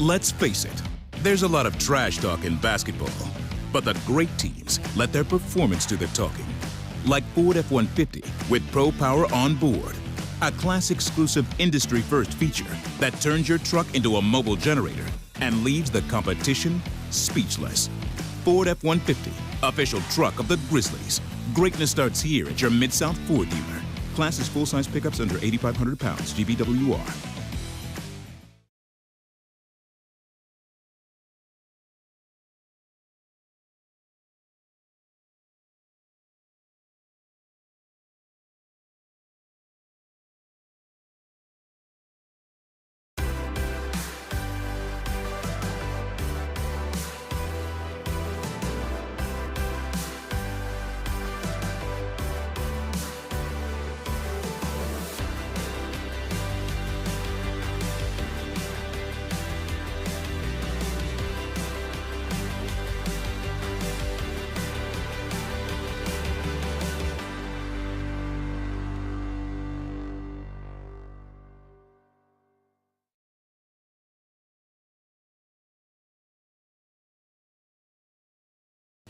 Let's face it, there's a lot of trash talk in basketball, but the great teams let their performance do the talking. Like Ford F-150 with Pro Power on board, a class-exclusive industry-first feature that turns your truck into a mobile generator and leaves the competition speechless. Ford F-150, official truck of the Grizzlies. Greatness starts here at your Mid-South Ford dealer. Class is full-size pickups under 8,500 pounds, GVWR.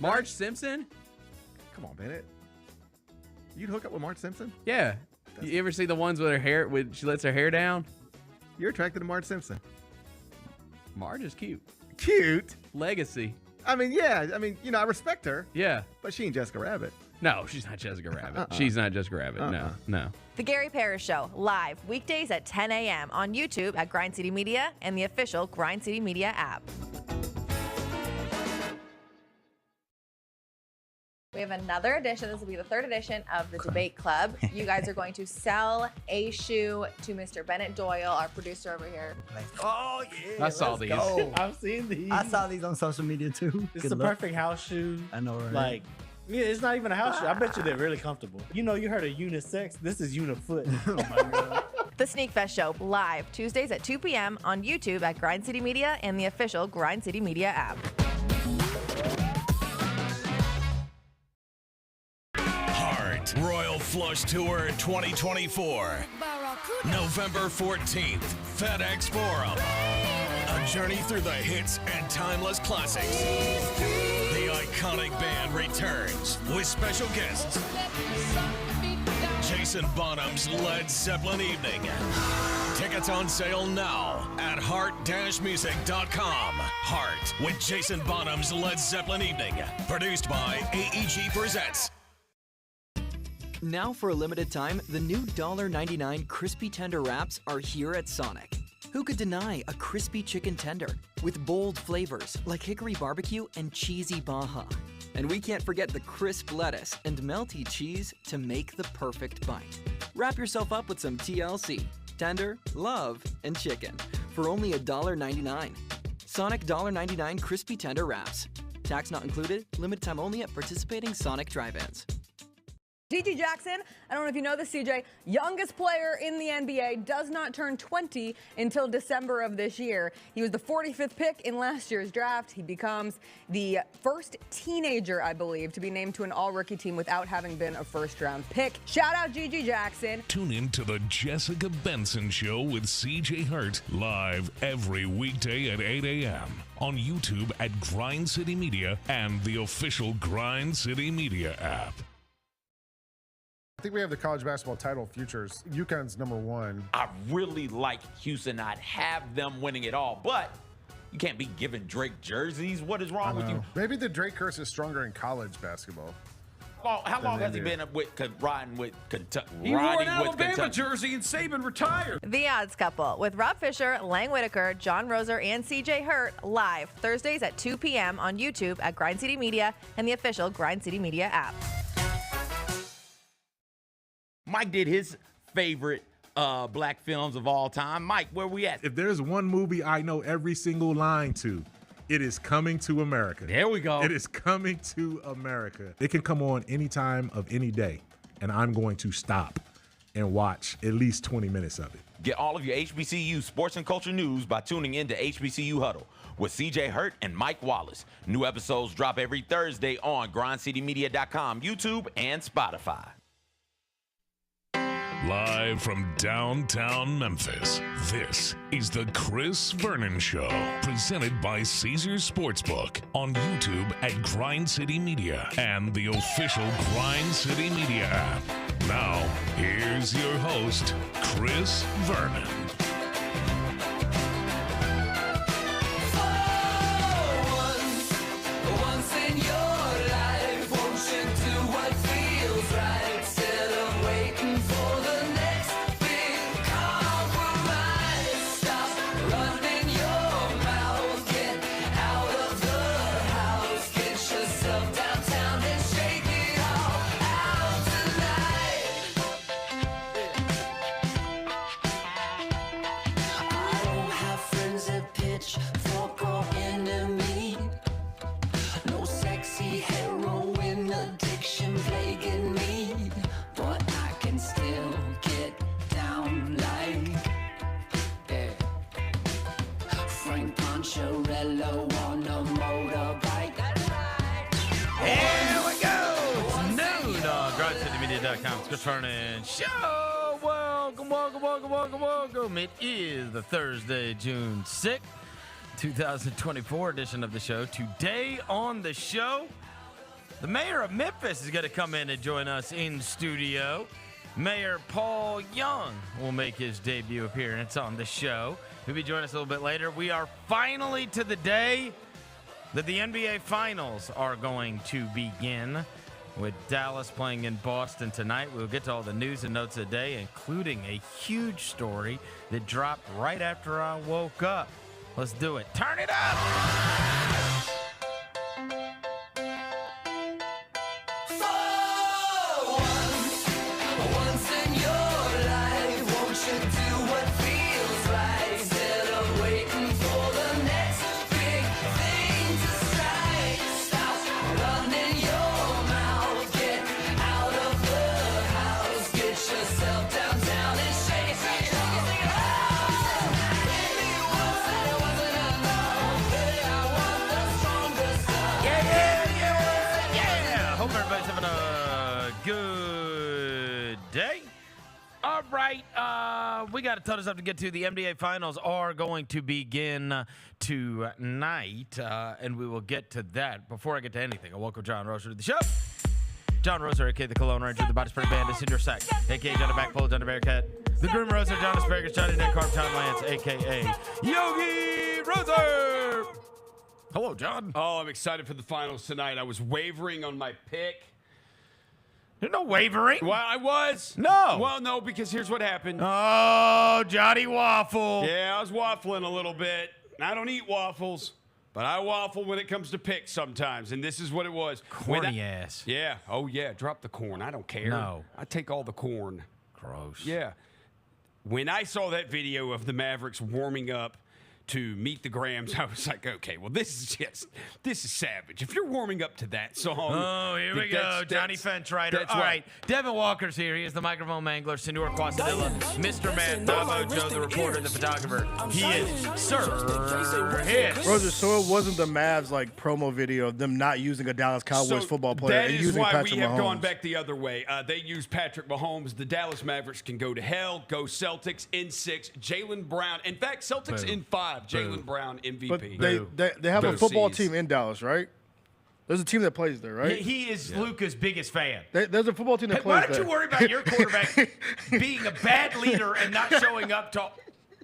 Marge Simpson? Come on, Bennett. You'd hook up with Marge Simpson? Yeah. You ever see the ones with her hair, when she lets her hair down? You're attracted to Marge Simpson. Marge is cute. Cute? Legacy. I mean, yeah. I mean, I respect her. Yeah. But she ain't Jessica Rabbit. No, she's not Jessica Rabbit. She's not Jessica Rabbit. No. The Gary Parrish Show, live weekdays at 10 a.m. on YouTube at Grind City Media and the official Grind City Media app. We have another edition. This will be the third edition of the Debate Club. You guys are going to sell a shoe to Mr. Bennett Doyle, our producer over here. Oh, yeah. I saw these. I've seen these. I saw these on social media too. It's the perfect house shoe. I know, right? Like, yeah, it's not even a house shoe. I bet you they're really comfortable. You heard of unisex. This is unifoot. Oh my God. The Sneak Fest Show, live Tuesdays at 2 p.m. on YouTube at Grind City Media and the official Grind City Media app. Royal Flush Tour 2024. November 14th, FedEx Forum. A journey through the hits and timeless classics. The iconic band returns with special guests. Jason Bonham's Led Zeppelin Evening. Tickets on sale now at heart-music.com. Heart with Jason Bonham's Led Zeppelin Evening. Produced by AEG Presents. Now for a limited time, the new $1.99 crispy tender wraps are here at Sonic. Who could deny a crispy chicken tender with bold flavors like hickory barbecue and cheesy Baja? And we can't forget the crisp lettuce and melty cheese to make the perfect bite. Wrap yourself up with some TLC, tender, love, and chicken for only $1.99. Sonic $1.99 crispy tender wraps. Tax not included, limited time only at participating Sonic drive-ins. G.G. Jackson, I don't know if you know this, CJ, youngest player in the NBA, does not turn 20 until December of this year. He was the 45th pick in last year's draft. He becomes the first teenager, I believe, to be named to an all-rookie team without having been a first-round pick. Shout out G.G. Jackson. Tune in to the Jessica Benson Show with CJ Hurt, live every weekday at 8 a.m. on YouTube at Grind City Media and the official Grind City Media app. I think we have the college basketball title futures. UConn's number one. I really like Houston. I'd have them winning it all, but you can't be giving Drake jerseys. What is wrong with you? Maybe the Drake curse is stronger in college basketball. How long has he been riding with Kentucky? He wore an Alabama jersey and Saban retired. The Odds Couple with Rob Fisher, Lang Whitaker, John Roser, and CJ Hurt, live Thursdays at 2 p.m. on YouTube at Grind City Media and the official Grind City Media app. Mike did his favorite black films of all time. Mike, where we at? If there's one movie I know every single line to, it is Coming to America. There we go. It is Coming to America. It can come on any time of any day, and I'm going to stop and watch at least 20 minutes of it. Get all of your HBCU sports and culture news by tuning in to HBCU Huddle with CJ Hurt and Mike Wallace. New episodes drop every Thursday on grindcitymedia.com, YouTube, and Spotify. Live from downtown Memphis, this is the Chris Vernon Show, presented by Caesars Sportsbook on YouTube at Grind City Media and the official Grind City Media app. Now, here's your host, Chris Vernon. Once in your life, won't you do what feels right instead of waiting for the next big compromise? Stop running your mouth, get out of the house, get yourself downtown and shake it all out tonight. I don't have friends that pitch fork or enemy. No sexy heroin addiction plaguing me, but I can still get down like Frank Poncherello on a motorbike. Here we go. It's noon on GrindCityMedia.com. It's Chris Vernon Show. Welcome. It is the Thursday, June 6th. 2024 edition of the show. Today on the show, the mayor of Memphis is going to come in and join us in studio. Mayor Paul Young will make his debut appearance on the show. He'll be joining us a little bit later. We are finally to the day that the NBA Finals are going to begin, with Dallas playing in Boston tonight. We'll get to all the news and notes of the day, including a huge story that dropped right after I woke up. Let's do it. Turn it up! Once in your life, won't you do what feels right instead of waiting for the next big thing to strike? Stop running your mouth, get out of the house, get yourself downtown and shake it. Yeah. Hope everybody's having a good day. All right, we got a ton of stuff to get to. The NBA Finals are going to begin tonight, and we will get to that. Before I get to anything, I welcome John Roser to the show. John Roser, a.k.a. the Cologne Ranger, the Body Spray Bandit, Cinder Sack, a.k.a. Johnny Backpole, Johnny Bearcat, the Groom Roser, John Asparagus, Johnny Neck Carp, John Lance, a.k.a. Yogi Roser. Hello, John. Oh, I'm excited for the finals tonight. I was wavering on my pick. There's no wavering. Well, I was. No. Well, no, because here's what happened. Oh, Johnny Waffle. Yeah, I was waffling a little bit. I don't eat waffles, but I waffle when it comes to picks sometimes, and this is what it was. Corny ass. Yeah. Oh, yeah. Drop the corn. I don't care. No. I take all the corn. Gross. Yeah. When I saw that video of the Mavericks warming up to Meet the Grams, I was like, okay, well, this is savage. If you're warming up to that song. Oh, here we go. Johnny Fentrider. All right. Devin Walker's here. He is the microphone mangler, Senor Quasadilla, Mr. Man, Damo Joe, the reporter, the photographer. He is Sir Hits. Roger, so it wasn't the Mavs like promo video of them not using a Dallas Cowboys football player and using Patrick Mahomes. That is why we have gone back the other way. They use Patrick Mahomes. The Dallas Mavericks can go to hell. Go Celtics in 6. Jaylen Brown. In fact, Celtics in 5. Jaylen Brown MVP. But they have a football team in Dallas, right? There's a team that plays there, right? He is Luca's biggest fan. There's a football team that plays Why don't there. you worry about your quarterback being a bad leader and not showing up to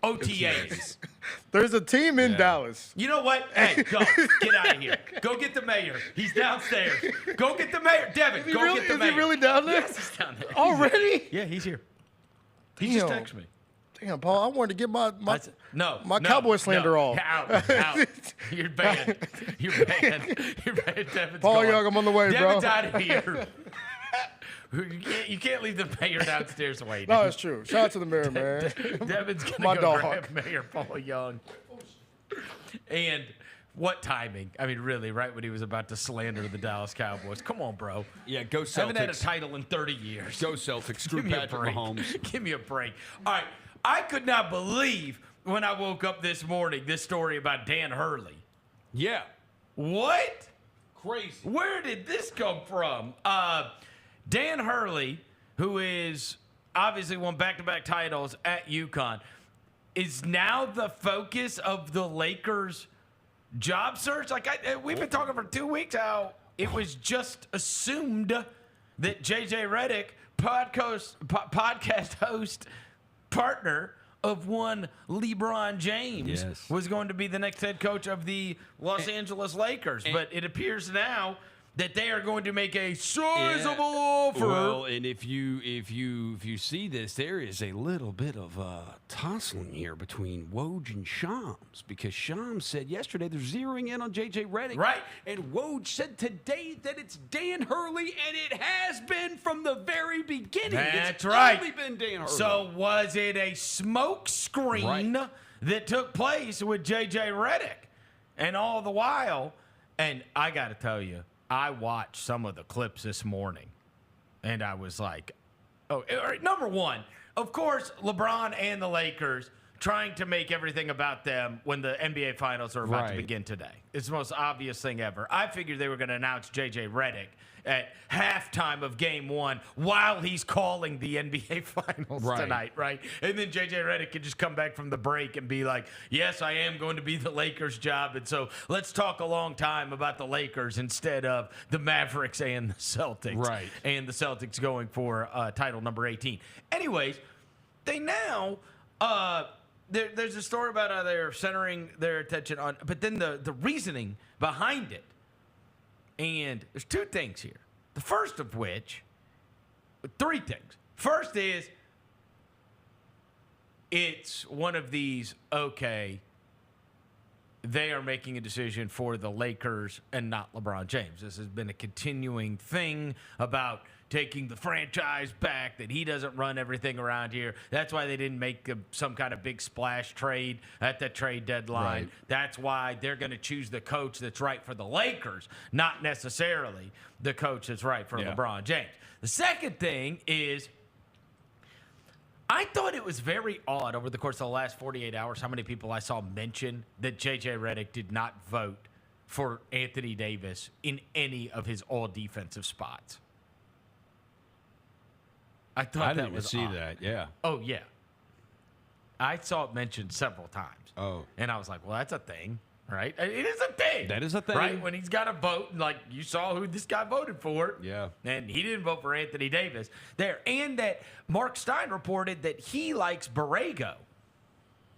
OTAs? There's a team in Dallas. You know what? Hey, go. Get out of here. Go get the mayor. He's downstairs. Go get the mayor. Devin, get the mayor. Is he really down there? Yes, he's down there. Already? Yeah, he's here. He just texted me. Damn, Paul, I wanted to get my Cowboy slander off. Out. You're banned. You're banned. Devin's Paul gone. Young, I'm on the way, Devin's bro. out of here. You can't leave the mayor downstairs waiting. No, it's true. Shout out to the mayor, man. Devin's going My to go dog. grab Mayor Paul Young. And what timing? I mean, really, right when he was about to slander the Dallas Cowboys. Come on, bro. Yeah, go Celtics. Haven't had a title in 30 years. Go Celtics. Screw Give me a Patrick break. Mahomes. Give me a break. All right. I could not believe when I woke up this morning this story about Dan Hurley. Yeah. What? Crazy. Where did this come from? Dan Hurley, who is obviously won back-to-back titles at UConn, is now the focus of the Lakers' job search? Like, we've been talking for 2 weeks how it was just assumed that J.J. Redick, podcast host, partner of one LeBron James, was going to be the next head coach of the Los Angeles Lakers. But it appears now that they are going to make a sizable offer. Well, and if you see this, there is a little bit of tussling here between Woj and Shams, because Shams said yesterday they're zeroing in on J.J. Redick. Right. And Woj said today that it's Dan Hurley, and it has been from the very beginning. That's it's right. only been Dan Hurley. So was it a smoke screen that took place with J.J. Redick? And all the while, and I got to tell you, I watched some of the clips this morning, and I was like, oh, all right, number one, of course, LeBron and the Lakers trying to make everything about them when the NBA Finals are about to begin today. It's the most obvious thing ever. I figured they were going to announce J.J. Redick at halftime of Game 1 while he's calling the NBA Finals tonight, right? And then J.J. Redick could just come back from the break and be like, yes, I am going to be the Lakers' job, and so let's talk a long time about the Lakers instead of the Mavericks and the Celtics. Right. And the Celtics going for title number 18. Anyways, they now... there's a story about how they're centering their attention on, but then the reasoning behind it. And there's 2 things here. The first of which, 3 things. First is, it's one of these, okay, they are making a decision for the Lakers and not LeBron James. This has been a continuing thing about taking the franchise back, that he doesn't run everything around here. That's why they didn't make some kind of big splash trade at the trade deadline. Right. That's why they're going to choose the coach that's right for the Lakers, not necessarily the coach that's right for LeBron James. The second thing is, I thought it was very odd over the course of the last 48 hours how many people I saw mention that J.J. Redick did not vote for Anthony Davis in any of his all-defensive spots. I thought that was see odd. that. Yeah. Oh, yeah. I saw it mentioned several times. Oh. And I was like, well, that's a thing, right? It is a thing. That is a thing. Right? When he's got a vote, and like you saw who this guy voted for. Yeah. And he didn't vote for Anthony Davis there. And that Mark Stein reported that he likes Borrego.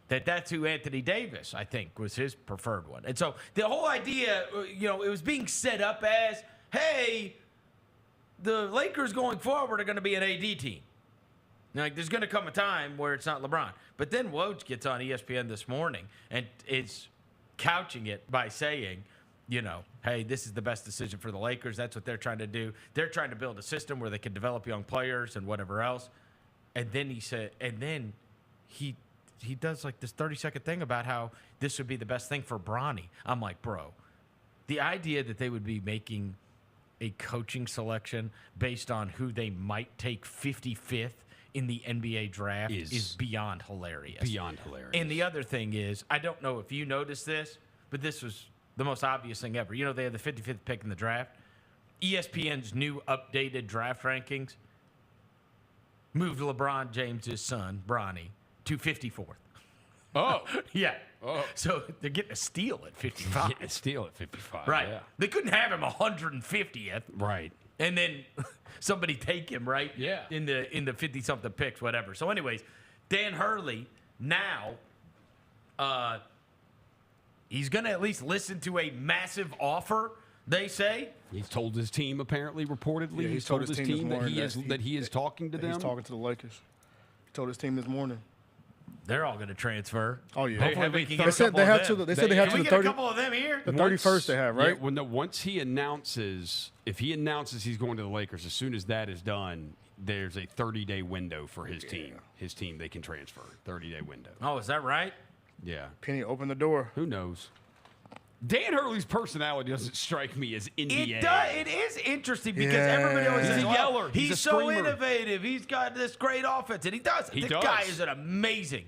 That's who Anthony Davis, I think, was his preferred one. And so the whole idea, it was being set up as, hey, the Lakers going forward are going to be an AD team. Like, there's going to come a time where it's not LeBron. But then Woj gets on ESPN this morning and is couching it by saying, hey, this is the best decision for the Lakers. That's what they're trying to do. They're trying to build a system where they can develop young players and whatever else. And then he said, and then he does like this 30-second thing about how this would be the best thing for Bronny. I'm like, bro, the idea that they would be making a coaching selection based on who they might take 55th in the NBA draft is beyond hilarious. Beyond hilarious. And the other thing is, I don't know if you noticed this, but this was the most obvious thing ever. They had the 55th pick in the draft. ESPN's new updated draft rankings moved LeBron James's son, Bronny, to 54th. Oh. Yeah. Oh. So they're getting a steal at 55. Yeah, steal at 55. Right. Yeah. They couldn't have him 150th. Right. And then somebody take him, right? Yeah. In the 50-something picks, whatever. So anyways, Dan Hurley now, he's going to at least listen to a massive offer, they say. He's told his team, apparently, reportedly. Yeah, he's told his team that he is talking to them. He's talking to the Lakers. He told his team this morning. They're all going to transfer. Oh, yeah. Hopefully we can get They said they have to. them. They said they have Can to we the get 30. a couple of them here? The 31st they have, right? Yeah, once he announces, if he announces he's going to the Lakers, as soon as that is done, there's a 30-day window for his team. His team, they can transfer. 30-day window. Oh, is that right? Yeah. Penny, open the door. Who knows? Dan Hurley's personality doesn't strike me as NBA. It does. It is interesting because everybody always He's says, a well, yeller. He's a so screamer. innovative. He's got this great offense, and he does. He the does. guy is an amazing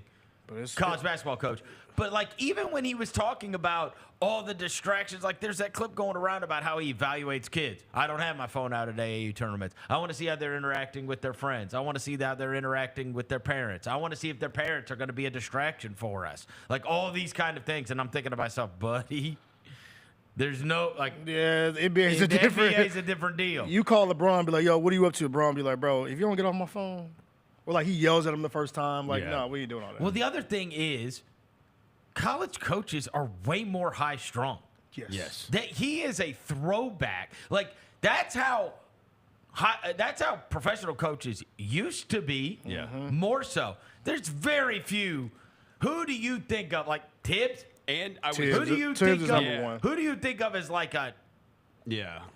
college basketball coach. But like even when he was talking about all the distractions, like there's that clip going around about how he evaluates kids. I don't have my phone out at AAU tournaments. I want to see how they're interacting with their friends. I want to see how they're interacting with their parents. I want to see if their parents are going to be a distraction for us. Like all these kind of things. And I'm thinking to myself, buddy, there's no like. Yeah, the NBA is a different. NBA is a different deal. You call LeBron, be like, "Yo, what are you up to?" LeBron be like, "Bro, if you don't get off my phone," or like he yells at him the first time, like, "No, we ain't doing all that." Well, the other thing is, college coaches are way more high strung. Yes. That he is a throwback. Like that's how professional coaches used to be. Yeah. More so. There's very few. Who do you think of? Like Tibbs? And I would. Tibbs is number one. Who do you think of as like a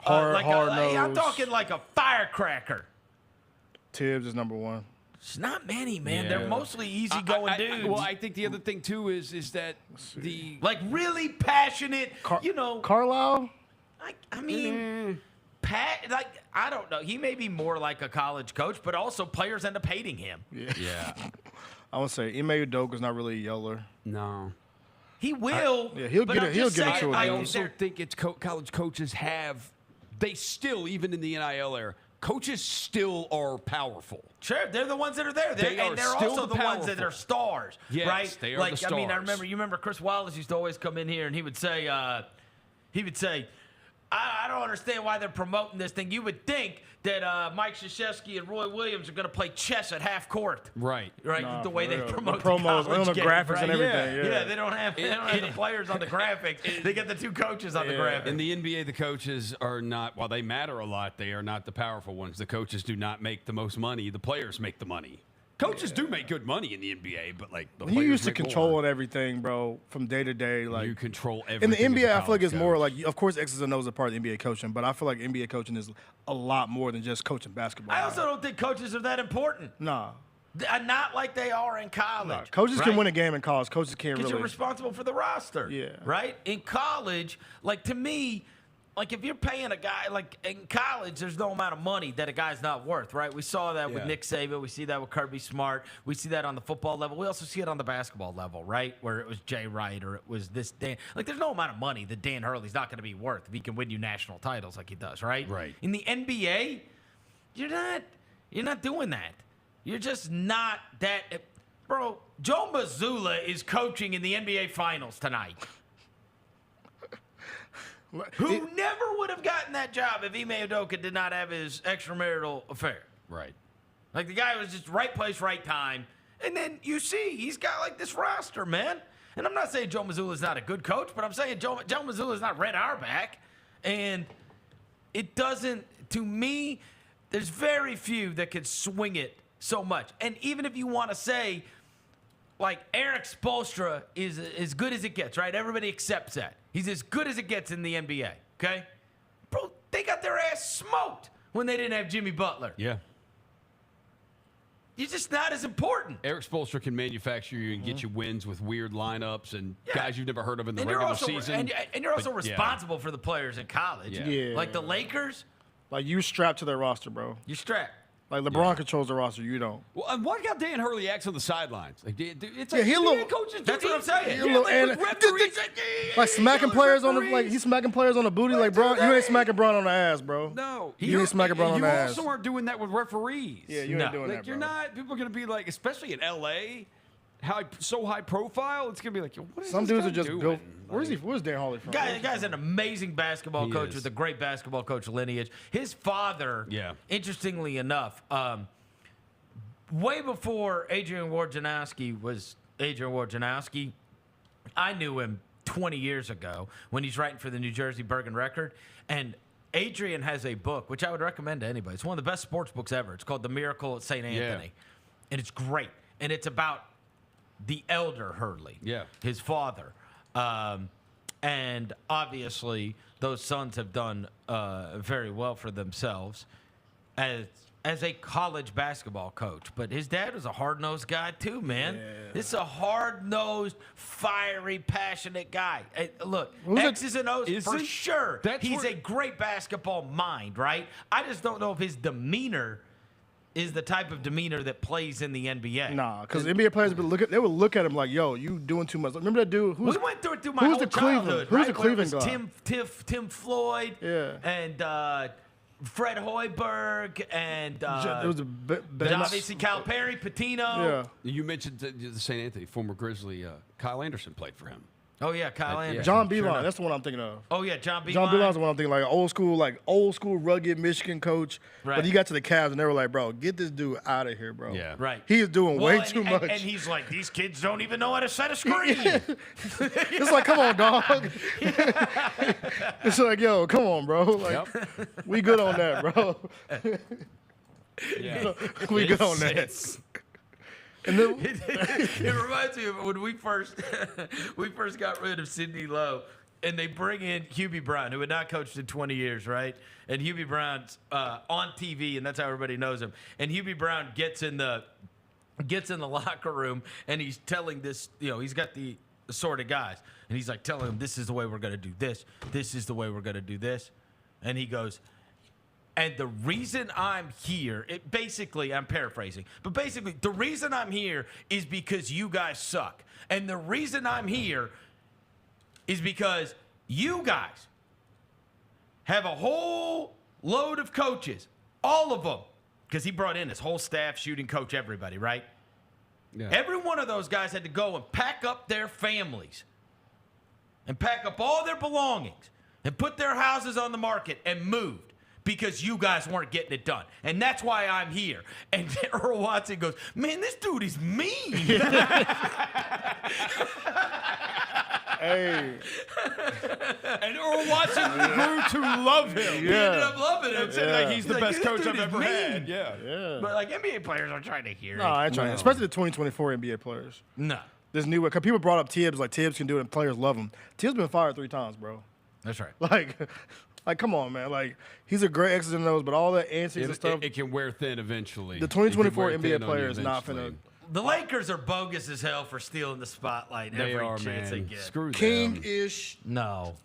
hard I'm nose. talking like a firecracker. Tibbs is number one. It's not many, man. Yeah. They're mostly easygoing dudes. Well, I think the other thing too is that the like really passionate. Carlisle. I mean, like I don't know. He may be more like a college coach, but also players end up hating him. Yeah. I would say Ime Udoka's not really a yeller. No. He will. He'll get it to I him. also think it's college coaches they still, even in the NIL era, coaches still are powerful. Sure, they're the ones that are there. They are they're still also the ones that are stars, Yes, right? they are like, the stars. I mean, you remember Chris Wallace used to always come in here and he would say, I don't understand why they're promoting this thing. You would think that Mike Krzyzewski and Roy Williams are going to play chess at half court. Right. Nah, the way they for real. promote The promos, the college the game, graphics right? and everything. Yeah. They don't have the players on the graphics. They get the two coaches on the graphics. In the NBA, the coaches are not, while they matter a lot, they are not the powerful ones. The coaches do not make the most money. The players make the money. Coaches do make good money in the NBA, but like the You players used to make control more. everything, bro, from day to day. Like You control in the everything as a NBA, I feel like college it's more coach. like, of course, X's and O's are part of NBA coaching, but I feel like NBA coaching is a lot more than just coaching basketball. I also don't think coaches are that important. Nah. Not like they are in college. Nah. Coaches right? can win a game in college. Coaches can't Because really. you're responsible for the roster. Yeah. Right? In college, like to me, like if you're paying a guy, like in college, there's no amount of money that a guy's not worth, right? We saw that with Nick Saban. We see that with Kirby Smart. We see that on the football level. We also see it on the basketball level, right? Where it was Jay Wright or it was this Dan. Like there's no amount of money that Dan Hurley's not going to be worth if he can win you national titles like he does, right? Right. In the NBA, you're not doing that. You're just not that. Bro, Joe Mazzulla is coaching in the NBA Finals tonight. Who never would have gotten that job if Ime Udoka did not have his extramarital affair. Right. Like the guy was just right place, right time. And then you see, he's got like this roster, man. And I'm not saying Joe Mazzulla's not a good coach, but I'm saying Joe Mazzulla's not Red Auerbach. And it doesn't, to me, there's very few that could swing it so much. And even if you want to say, like, Eric Spoelstra is as good as it gets, right? Everybody accepts that. He's as good as it gets in the NBA, okay? Bro, they got their ass smoked when they didn't have Jimmy Butler. Yeah. You're just not as important. Eric Spoelstra can manufacture you and get you wins with weird lineups and guys you've never heard of in the And you're regular also, season. and you're also But, yeah. responsible for the players in college. Yeah. Like the Lakers, Like you strapped to their roster, bro. you're strapped. Like LeBron controls the roster, you don't. Well, and what got Dan Hurley acts on the sidelines? Like, it's Yeah, like he a little- coaches do That's what I'm saying. He a little like smacking players on the he's smacking players on the booty. Like Bron, you ain't smacking Bron on the ass, bro. No, you ain't smacking Bron on the ass. You also aren't doing that with referees. Yeah, you ain't doing like, that, You're bro. not. People are gonna be like, especially in LA, so high profile. It's gonna be like, what is Some this dudes guy are just doing? built. Where's Dan Hurley from? Guy's an amazing basketball He coach is. with a great basketball coach lineage. His father, interestingly enough, way before Adrian Wojnarowski was Adrian Wojnarowski, I knew him 20 years ago when he's writing for the New Jersey Bergen Record. And Adrian has a book, which I would recommend to anybody. It's one of the best sports books ever. It's called The Miracle at St. Anthony. And it's great. And it's about the elder Hurley, his father. And obviously, those sons have done very well for themselves as a college basketball coach. But his dad was a hard-nosed guy too, man. This is a hard-nosed, fiery, passionate guy. Hey, look, X's and O's for sure. He's a great basketball mind, right? I just don't know if his demeanor is the type of demeanor that plays in the NBA. Nah, because NBA players they would look at him like, "Yo, you doing too much." Remember that dude? We went through my whole childhood. Who's right? the Where it Cleveland was guy? Tim Floyd. Yeah. And Fred Hoiberg and There was obviously Calipari, Patino. Yeah. You mentioned the St. Anthony, former Grizzly. Kyle Anderson played for him. Oh yeah, Kyle Anderson. John Beeline, that's the one I'm thinking of. Oh yeah, John Beeline. John Beeline's the one I'm thinking, like old school rugged Michigan coach. Right. But he got to the Cavs and they were like, "Bro, get this dude out of here, bro." Yeah. Right. He is doing way and too much. And he's like, these kids don't even know how to set a screen. It's like, come on, dog. It's like, yo, come on, bro. Like, we good on that, bro. Yeah. We good on that. And then, it reminds me of when we first got rid of Sidney Lowe, and they bring in Hubie Brown, who had not coached in 20 years, right? And Hubie Brown's on TV, and that's how everybody knows him. And Hubie Brown gets in the locker room, and he's telling this, he's got the assorted guys, and he's like telling them, "This is the way we're gonna do this. This is the way we're gonna do this," and he goes. And the reason I'm here, I'm paraphrasing, but basically the reason I'm here is because you guys suck. And the reason I'm here is because you guys have a whole load of coaches, all of them, because he brought in his whole staff, shooting coach, everybody, right? Yeah. Every one of those guys had to go and pack up their families and pack up all their belongings and put their houses on the market and moved. Because you guys weren't getting it done. And that's why I'm here. And Earl Watson goes, "Man, this dude is mean." Hey. And Earl Watson grew to love him. He ended up loving him. Yeah. Like, he's the best coach I've ever had. Yeah. But like NBA players aren't trying to hear No, it. I ain't trying. Especially the 2024 NBA players. No. This new way. Because people brought up Tibbs, like Tibbs can do it and players love him. Tibbs been fired 3 times, bro. That's right. Like, come on, man. Like, he's a great X's and O's, but all the antics and stuff. It can wear thin eventually. The 2024 NBA player is not finna. The Lakers are bogus as hell for stealing the spotlight every chance they get. Screw them. King-ish. No.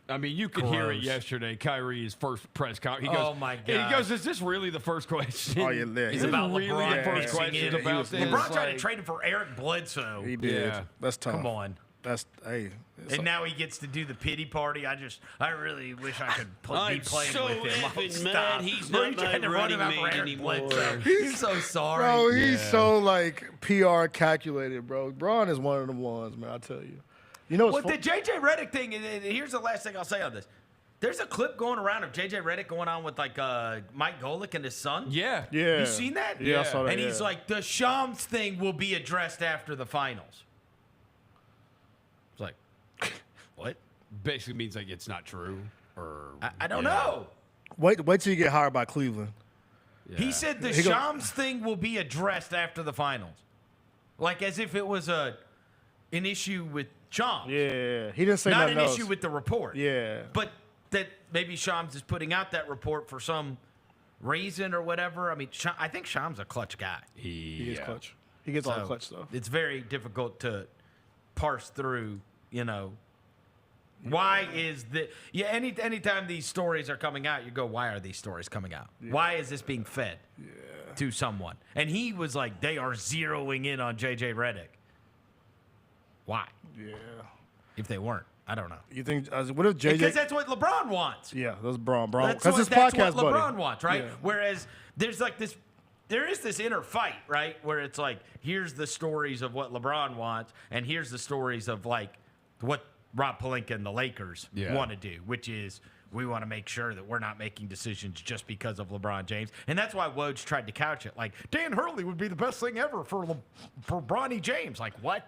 I mean, you could hear it yesterday. Kyrie's first press conference. He goes, Oh, my God. He goes, "Is this really the first question?" Oh, yeah. It's about really LeBron the first fixing question it. about this. LeBron tried to trade him for Eric Bledsoe. He did. Yeah. That's tough. Come on. And now he gets to do the pity party. I really wish I could be playing so with him. effing mad he's not my running mate anymore. He's so sorry. Bro, he's so, like, PR calculated, bro. Braun is one of them ones, man, I tell you. You know what's the J.J. Redick thing, and here's the last thing I'll say on this. There's a clip going around of J.J. Redick going on with, like, Mike Golick and his son. Yeah. Yeah. You seen that? Yeah, I saw that, And he's like, the Shams thing will be addressed after the finals. It's like, what? Basically means like it's not true, or I don't know. Wait till you get hired by Cleveland. Yeah. He said the Shams thing will be addressed after the finals. Like as if it was an issue with Shams. Yeah. He didn't say Not nothing an else. issue with the report. Yeah. But that maybe Shams is putting out that report for some reason or whatever. I mean, I think Shams a clutch guy. He is clutch. He gets all the clutch stuff. It's very difficult to parse through, why is the anytime these stories are coming out, you go, why are these stories coming out? Yeah. Why is this being fed to someone? And he was like, they are zeroing in on J.J. Redick. Why? Yeah. If they weren't, I don't know. You think, what if J.J. Because that's what LeBron wants. Yeah, that's Braun. That's That's his what podcast buddy. LeBron wants, right? Yeah. Whereas there is this inner fight, right? Where it's like, here's the stories of what LeBron wants, and here's the stories of like what Rob Pelinka and the Lakers want to do, which is we want to make sure that we're not making decisions just because of LeBron James. And that's why Woj tried to couch it like, Dan Hurley would be the best thing ever for Bronny James. Like, what?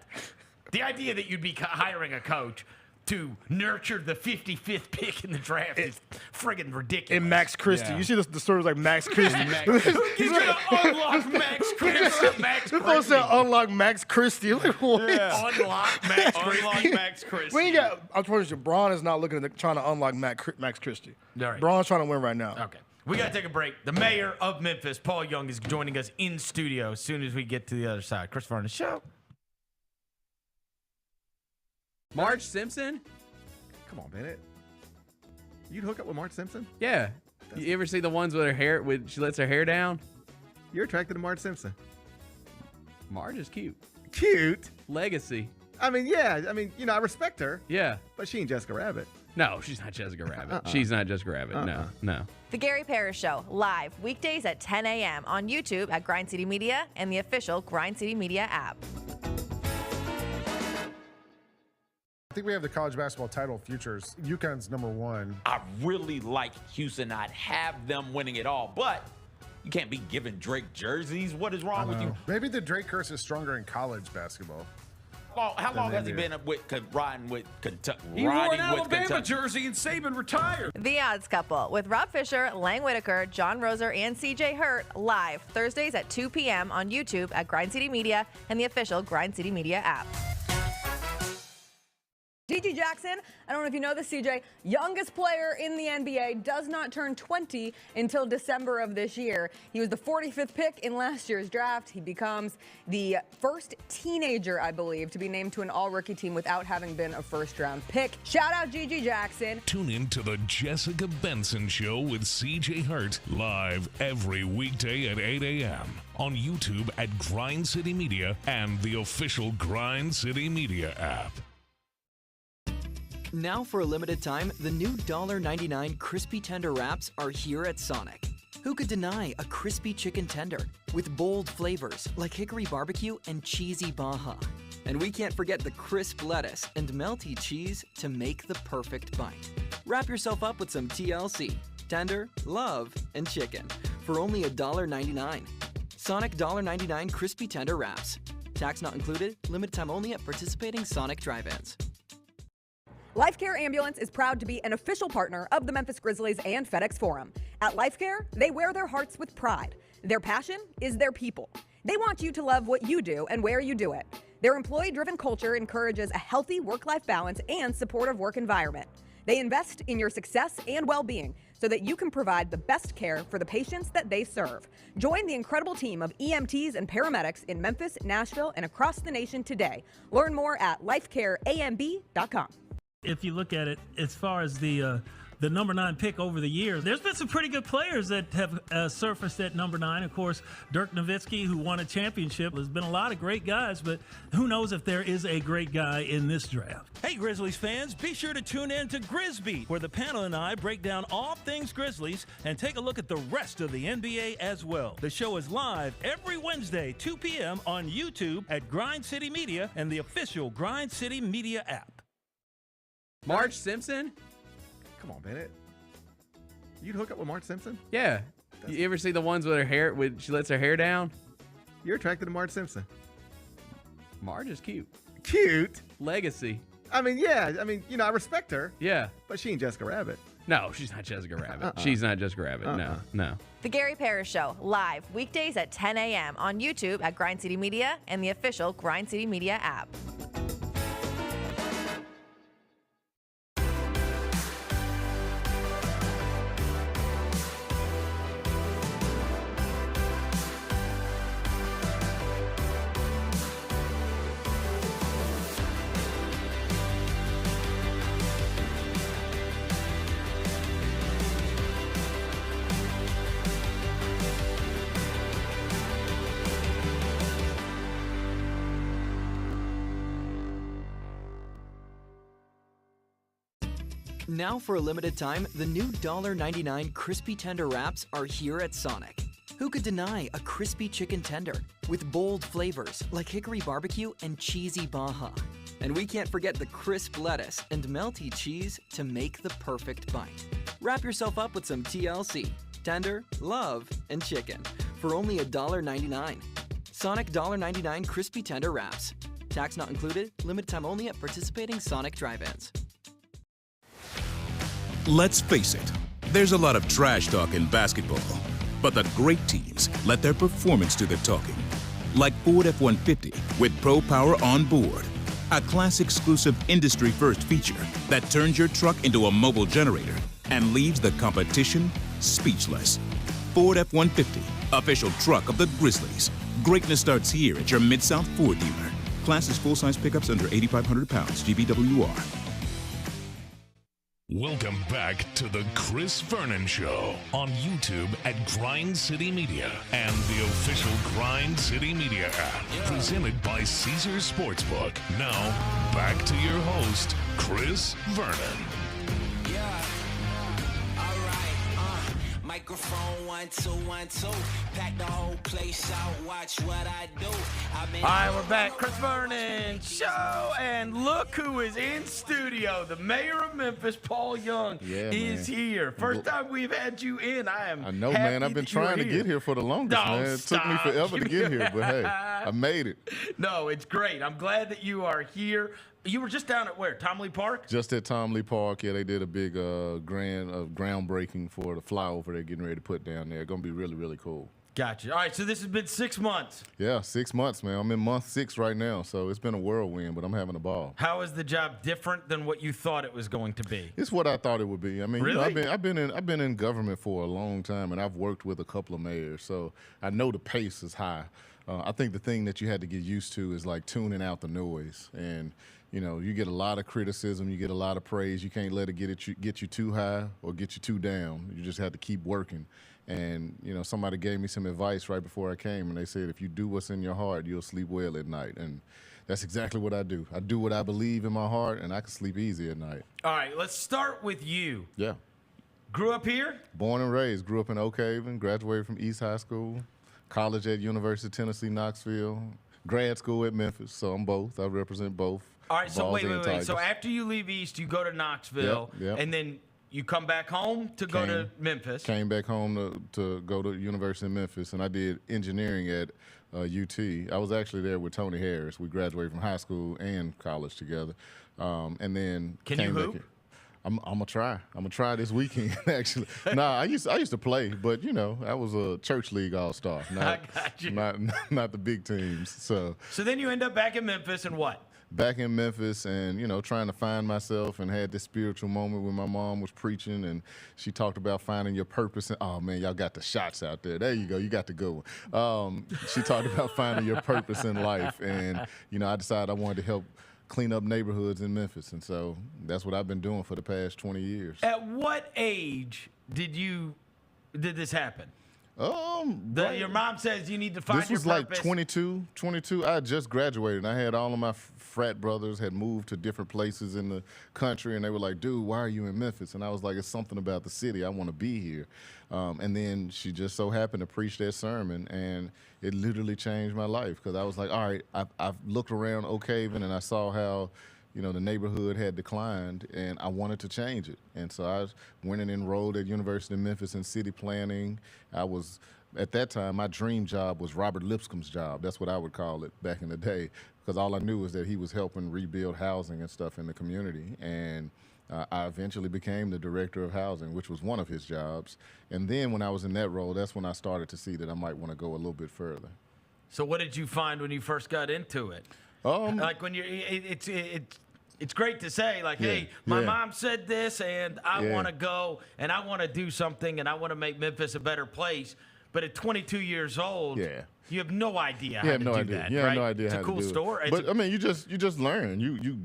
The idea that you'd be hiring a coach to nurture the 55th pick in the draft is friggin' ridiculous. And Max Christie. Yeah. You see the stories like Max Christie. He's going to unlock Max Christie. This one said unlock Max Christie. Like, what? Yeah. Unlock Max Christie. Unlock Max Christie. We ain't got, I'm telling you, Braun is not looking at trying to unlock Max Christie. All right. Braun's trying to win right now. Okay. We got to take a break. The mayor of Memphis, Paul Young, is joining us in studio as soon as we get to the other side. Chris Vernon Show. Marge Simpson? Come on, Bennett. You'd hook up with Marge Simpson? Yeah. You ever see the ones with her hair, when she lets her hair down? You're attracted to Marge Simpson. Marge is cute. Cute? Legacy. I mean, yeah. I mean, I respect her. Yeah. But she ain't Jessica Rabbit. No, she's not Jessica Rabbit. She's not Jessica Rabbit. No. The Gary Parrish Show, live weekdays at 10 a.m. on YouTube at Grind City Media and the official Grind City Media app. I think we have the college basketball title futures. UConn's #1. I really like Houston. I'd have them winning it all, but you can't be giving Drake jerseys. What is wrong with you? Maybe the Drake curse is stronger in college basketball. How long has he been riding with Kentucky? He wore an Alabama jersey and Saban retired. The Odds Couple with Rob Fisher, Lang Whitaker, John Roser, and CJ Hurt, live Thursdays at 2 p.m. on YouTube at Grind City Media and the official Grind City Media app. G.G. Jackson, I don't know if you know this, CJ, youngest player in the NBA, does not turn 20 until December of this year. He was the 45th pick in last year's draft. He becomes the first teenager, I believe, to be named to an all-rookie team without having been a first-round pick. Shout out G.G. Jackson. Tune in to the Jessica Benson Show with CJ Hurt, live every weekday at 8 a.m. on YouTube at Grind City Media and the official Grind City Media app. Now for a limited time, the new $1.99 crispy tender wraps are here at Sonic. Who could deny a crispy chicken tender with bold flavors like hickory barbecue and cheesy Baja? And we can't forget the crisp lettuce and melty cheese to make the perfect bite. Wrap yourself up with some TLC, tender, love, and chicken for only $1.99. Sonic $1.99 crispy tender wraps. Tax not included, limited time only at participating Sonic drive-ins. LifeCare Ambulance is proud to be an official partner of the Memphis Grizzlies and FedEx Forum. At LifeCare, they wear their hearts with pride. Their passion is their people. They want you to love what you do and where you do it. Their employee-driven culture encourages a healthy work-life balance and supportive work environment. They invest in your success and well-being so that you can provide the best care for the patients that they serve. Join the incredible team of EMTs and paramedics in Memphis, Nashville, and across the nation today. Learn more at lifecareamb.com. If you look at it as far as the number 9 pick over the years, there's been some pretty good players that have surfaced at number 9. Of course, Dirk Nowitzki, who won a championship. There's been a lot of great guys, but who knows if there is a great guy in this draft. Hey, Grizzlies fans, be sure to tune in to Grizzbeat, where the panel and I break down all things Grizzlies and take a look at the rest of the NBA as well. The show is live every Wednesday, 2 p.m. on YouTube at Grind City Media and the official Grind City Media app. Marge Simpson? Come on, Bennett. You'd hook up with Marge Simpson? Yeah. You ever see the ones with her hair, when she lets her hair down? You're attracted to Marge Simpson. Marge is cute. Cute? Legacy. I mean, yeah. I mean, I respect her. Yeah. But she ain't Jessica Rabbit. No, she's not Jessica Rabbit. She's not Jessica Rabbit. No. The Gary Parrish Show, live weekdays at 10 a.m. on YouTube at Grind City Media and the official Grind City Media app. Now for a limited time, the new $1.99 crispy tender wraps are here at Sonic. Who could deny a crispy chicken tender with bold flavors like hickory barbecue and cheesy Baja? And we can't forget the crisp lettuce and melty cheese to make the perfect bite. Wrap yourself up with some TLC, tender, love, and chicken for only $1.99. Sonic $1.99 crispy tender wraps. Tax not included, limited time only at participating Sonic drive-ins. Let's face it, there's a lot of trash talk in basketball, but the great teams let their performance do the talking. Like Ford F-150 with Pro Power on board, a class-exclusive industry-first feature that turns your truck into a mobile generator and leaves the competition speechless. Ford F-150, official truck of the Grizzlies. Greatness starts here at your Mid-South Ford dealer. Class is full-size pickups under 8,500 pounds, GVWR. Welcome back to the Chris Vernon Show on YouTube at Grind City Media and the official Grind City Media app. Presented by Caesars Sportsbook. Now, back to your host, Chris Vernon. Microphone 1 2 1 2. Pack the whole place out. Watch what I do. All right, we're back. Chris Vernon Show, and look who is in studio. The mayor of Memphis, Paul Young, is here. First time we've had you in. I know, man. I've been trying to get here for the longest, man. It took me forever to get here, but hey, I made it. No, it's great. I'm glad that you are here. You were just down at where? Tom Lee Park? Just at Tom Lee Park, yeah. They did a big groundbreaking for the flyover they're getting ready to put down there. Going to be really, really cool. Gotcha. All right, so this has been 6 months. Yeah, 6 months, man. I'm in month 6 right now, so it's been a whirlwind, but I'm having a ball. How is the job different than what you thought it was going to be? It's what I thought it would be. I mean, really? you know, I've been in government for a long time, and I've worked with a couple of mayors, so I know the pace is high. I think the thing that you had to get used to is like tuning out the noise. And you know, you get a lot of criticism, you get a lot of praise. You can't let it get you too high or get you too down. You just have to keep working. And you know, somebody gave me some advice right before I came, and they said, if you do what's in your heart, you'll sleep well at night. And that's exactly what I do. I do what I believe in my heart, and I can sleep easy at night. All right, let's start with you. Yeah. Grew up here? Born and raised. Grew up in Oak Haven. Graduated from East High School. College at University of Tennessee, Knoxville. Grad school at Memphis. So I'm both. I represent both. All right, so Vols wait. and Tigers. So after you leave East, you go to Knoxville, Yep. and then you come back home to go to Memphis. Came back home to go to University of Memphis, and I did engineering at UT. I was actually there with Tony Harris. We graduated from high school and college together. And then Can came you back hoop? here. I'm gonna try. I'm gonna try this weekend. Actually, I used to play, but you know, I was a church league all-star. I got you. Not the big teams. So then you end up back in Memphis, and what? Back in Memphis, and you know, trying to find myself, and had this spiritual moment when my mom was preaching, and she talked about finding your purpose. And oh man, y'all got the shots out there. There you go. You got to go. She talked about finding your purpose in life, and you know, I decided I wanted to help clean up neighborhoods in Memphis, and so that's what I've been doing for the past 20 years. At what age did this happen? Your mom says you need to find your purpose. This was like 22. I had just graduated. I had all of my frat brothers had moved to different places in the country, and they were like, dude, why are you in Memphis? And I was like, it's something about the city. I want to be here. And then she just so happened to preach that sermon, and it literally changed my life, because I was like, all right, I've looked around Oak Haven, and I saw how, you know, the neighborhood had declined, and I wanted to change it. And so I went and enrolled at University of Memphis in city planning. At that time, my dream job was Robert Lipscomb's job. That's what I would call it back in the day, because all I knew was that he was helping rebuild housing and stuff in the community. And I eventually became the director of housing, which was one of his jobs. And then when I was in that role, that's when I started to see that I might want to go a little bit further. So what did you find when you first got into it? Like when it's great to say, like, hey, my mom said this, and I want to go, and I want to do something, and I want to make Memphis a better place. But at 22 years old, you have no idea how to do that. You right? have no idea it's how to do it. It's a cool story. But I mean, you just learn.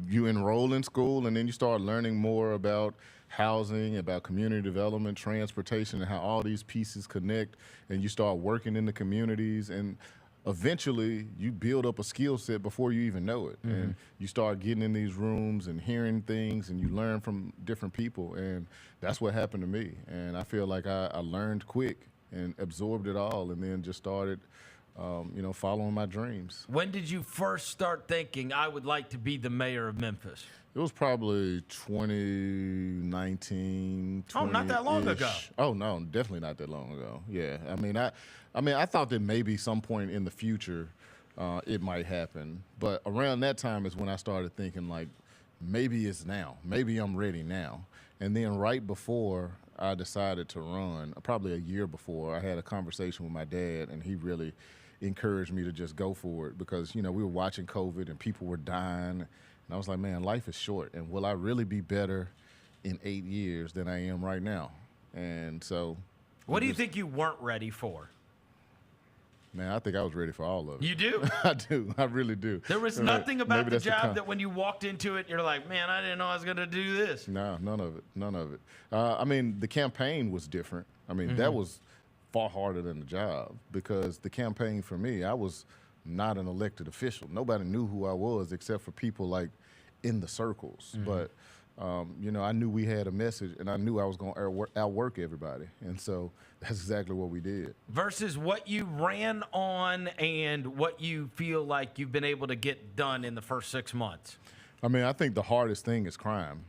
You enroll in school, and then you start learning more about housing, about community development, transportation, and how all these pieces connect. And you start working in the communities, and eventually you build up a skill set before you even know it. And you start getting in these rooms and hearing things, and you learn from different people. And that's what happened to me. And I feel like I learned quick and absorbed it all, and then just started, following my dreams. When did you first start thinking, I would like to be the mayor of Memphis? It was probably 2019. Oh, not that long ago. Oh no, definitely not that long ago. Yeah, I mean, I thought that maybe some point in the future it might happen, but around that time is when I started thinking, like, maybe it's now. Maybe I'm ready now. And then right before I decided to run, probably a year before, I had a conversation with my dad, and he really encouraged me to just go for it, because, you know, we were watching COVID and people were dying. And I was like, man, life is short, and will I really be better in 8 years than I am right now? And so. What do you think you weren't ready for? Man, I think I was ready for all of it. You do? I do. I really do. There was nothing about the job that when you walked into it, you're like, man, I didn't know I was going to do this. No, none of it. None of it. I mean, the campaign was different. I mean, that was far harder than the job because the campaign for me, I was not an elected official. Nobody knew who I was except for people like in the circles. But, you know, I knew we had a message and I knew I was going to outwork everybody. And so that's exactly what we did. Versus what you ran on and what you feel like you've been able to get done in the first 6 months. I mean, I think the hardest thing is crime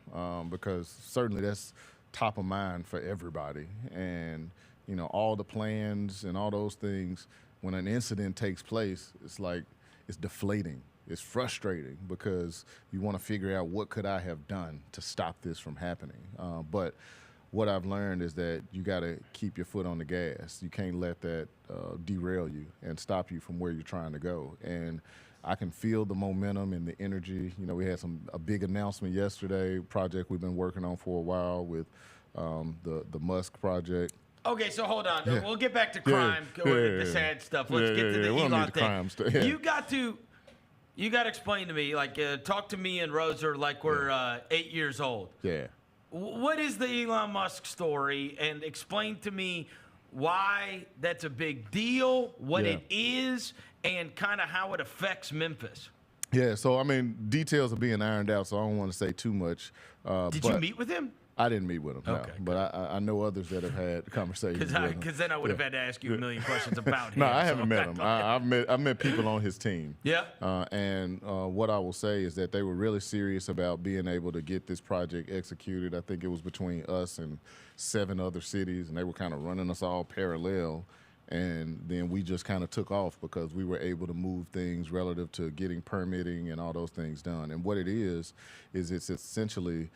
because certainly that's top of mind for everybody. And, you know, all the plans and all those things, when an incident takes place, it's like it's deflating. It's frustrating because you want to figure out what could I have done to stop this from happening. But what I've learned is that you got to keep your foot on the gas. You can't let that derail you and stop you from where you're trying to go. And I can feel the momentum and the energy. You know, we had a big announcement yesterday, project we've been working on for a while with the Musk project. Okay, so hold on. Yeah. We'll get back to crime, the sad stuff. Let's get to the Elon thing. Crime stuff. Yeah. You got to explain to me, like, talk to me and Roser like we're 8 years old. Yeah. What is the Elon Musk story? And explain to me why that's a big deal, what it is, and kind of how it affects Memphis. Yeah, so, I mean, details are being ironed out, so I don't want to say too much. Did you meet with him? I didn't meet with him, no. Okay, but I know others that have had conversations with him. Because then I would have had to ask you a million questions about him. No, I haven't met him. I've met people on his team. Yeah. And what I will say is that they were really serious about being able to get this project executed. I think it was between us and 7 other cities, and they were kind of running us all parallel. And then we just kind of took off because we were able to move things relative to getting permitting and all those things done. And what it is it's essentially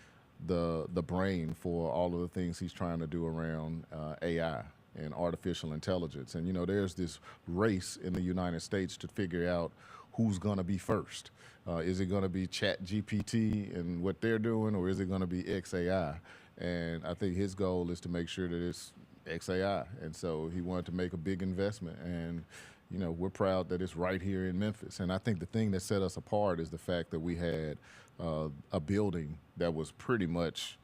the brain for all of the things he's trying to do around AI and artificial intelligence. And, you know, there's this race in the United States to figure out who's going to be first. Is it going to be ChatGPT and what they're doing, or is it going to be XAI? And I think his goal is to make sure that it's XAI. And so he wanted to make a big investment. And, you know, we're proud that it's right here in Memphis. And I think the thing that set us apart is the fact that we had a building that was pretty much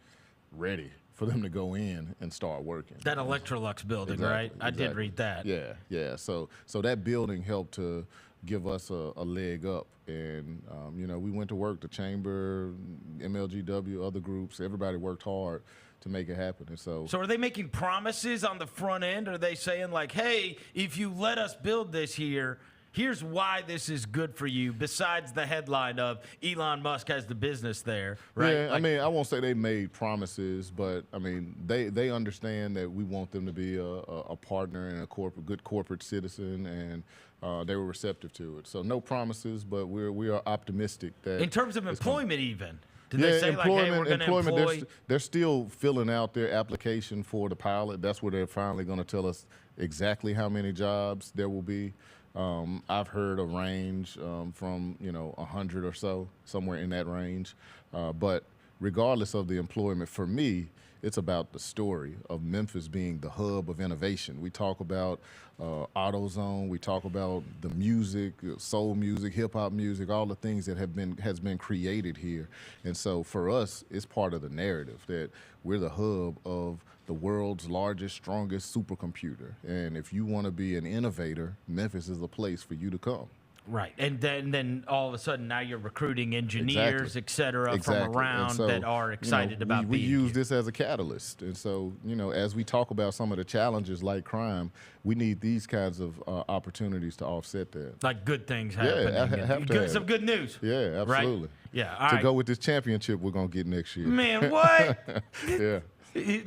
ready for them to go in and start working. That Electrolux building, Exactly, right? I did read that. Yeah. So that building helped to give us a leg up. And, you know, we went to work, the chamber, MLGW, other groups, everybody worked hard to make it happen. And so are they making promises on the front end? Are they saying like, hey, if you let us build this here, here's why this is good for you, besides the headline of Elon Musk has the business there, right? Yeah, I mean, I won't say they made promises, but, I mean, they understand that we want them to be a partner and a good corporate citizen, and they were receptive to it. So no promises, but we are optimistic that... In terms of employment even. Did they say, like, hey, we're going to employ... They're still filling out their application for the pilot. That's where they're finally going to tell us exactly how many jobs there will be. I've heard a range from, you know, 100 or so, somewhere in that range. But regardless of the employment, for me, it's about the story of Memphis being the hub of innovation. We talk about AutoZone, we talk about the music, soul music, hip hop music, all the things that has been created here. And so for us, it's part of the narrative that we're the hub of the world's largest, strongest supercomputer. And if you want to be an innovator, Memphis is a place for you to come. Right. And then all of a sudden now you're recruiting engineers, et cetera, from around that are excited about we being use here. this as a catalyst. And so, you know, as we talk about some of the challenges like crime, we need these kinds of opportunities to offset that. Like good things happening. Some good news. Yeah, absolutely. Right? Yeah. To go with this championship we're going to get next year. Man, what? Yeah.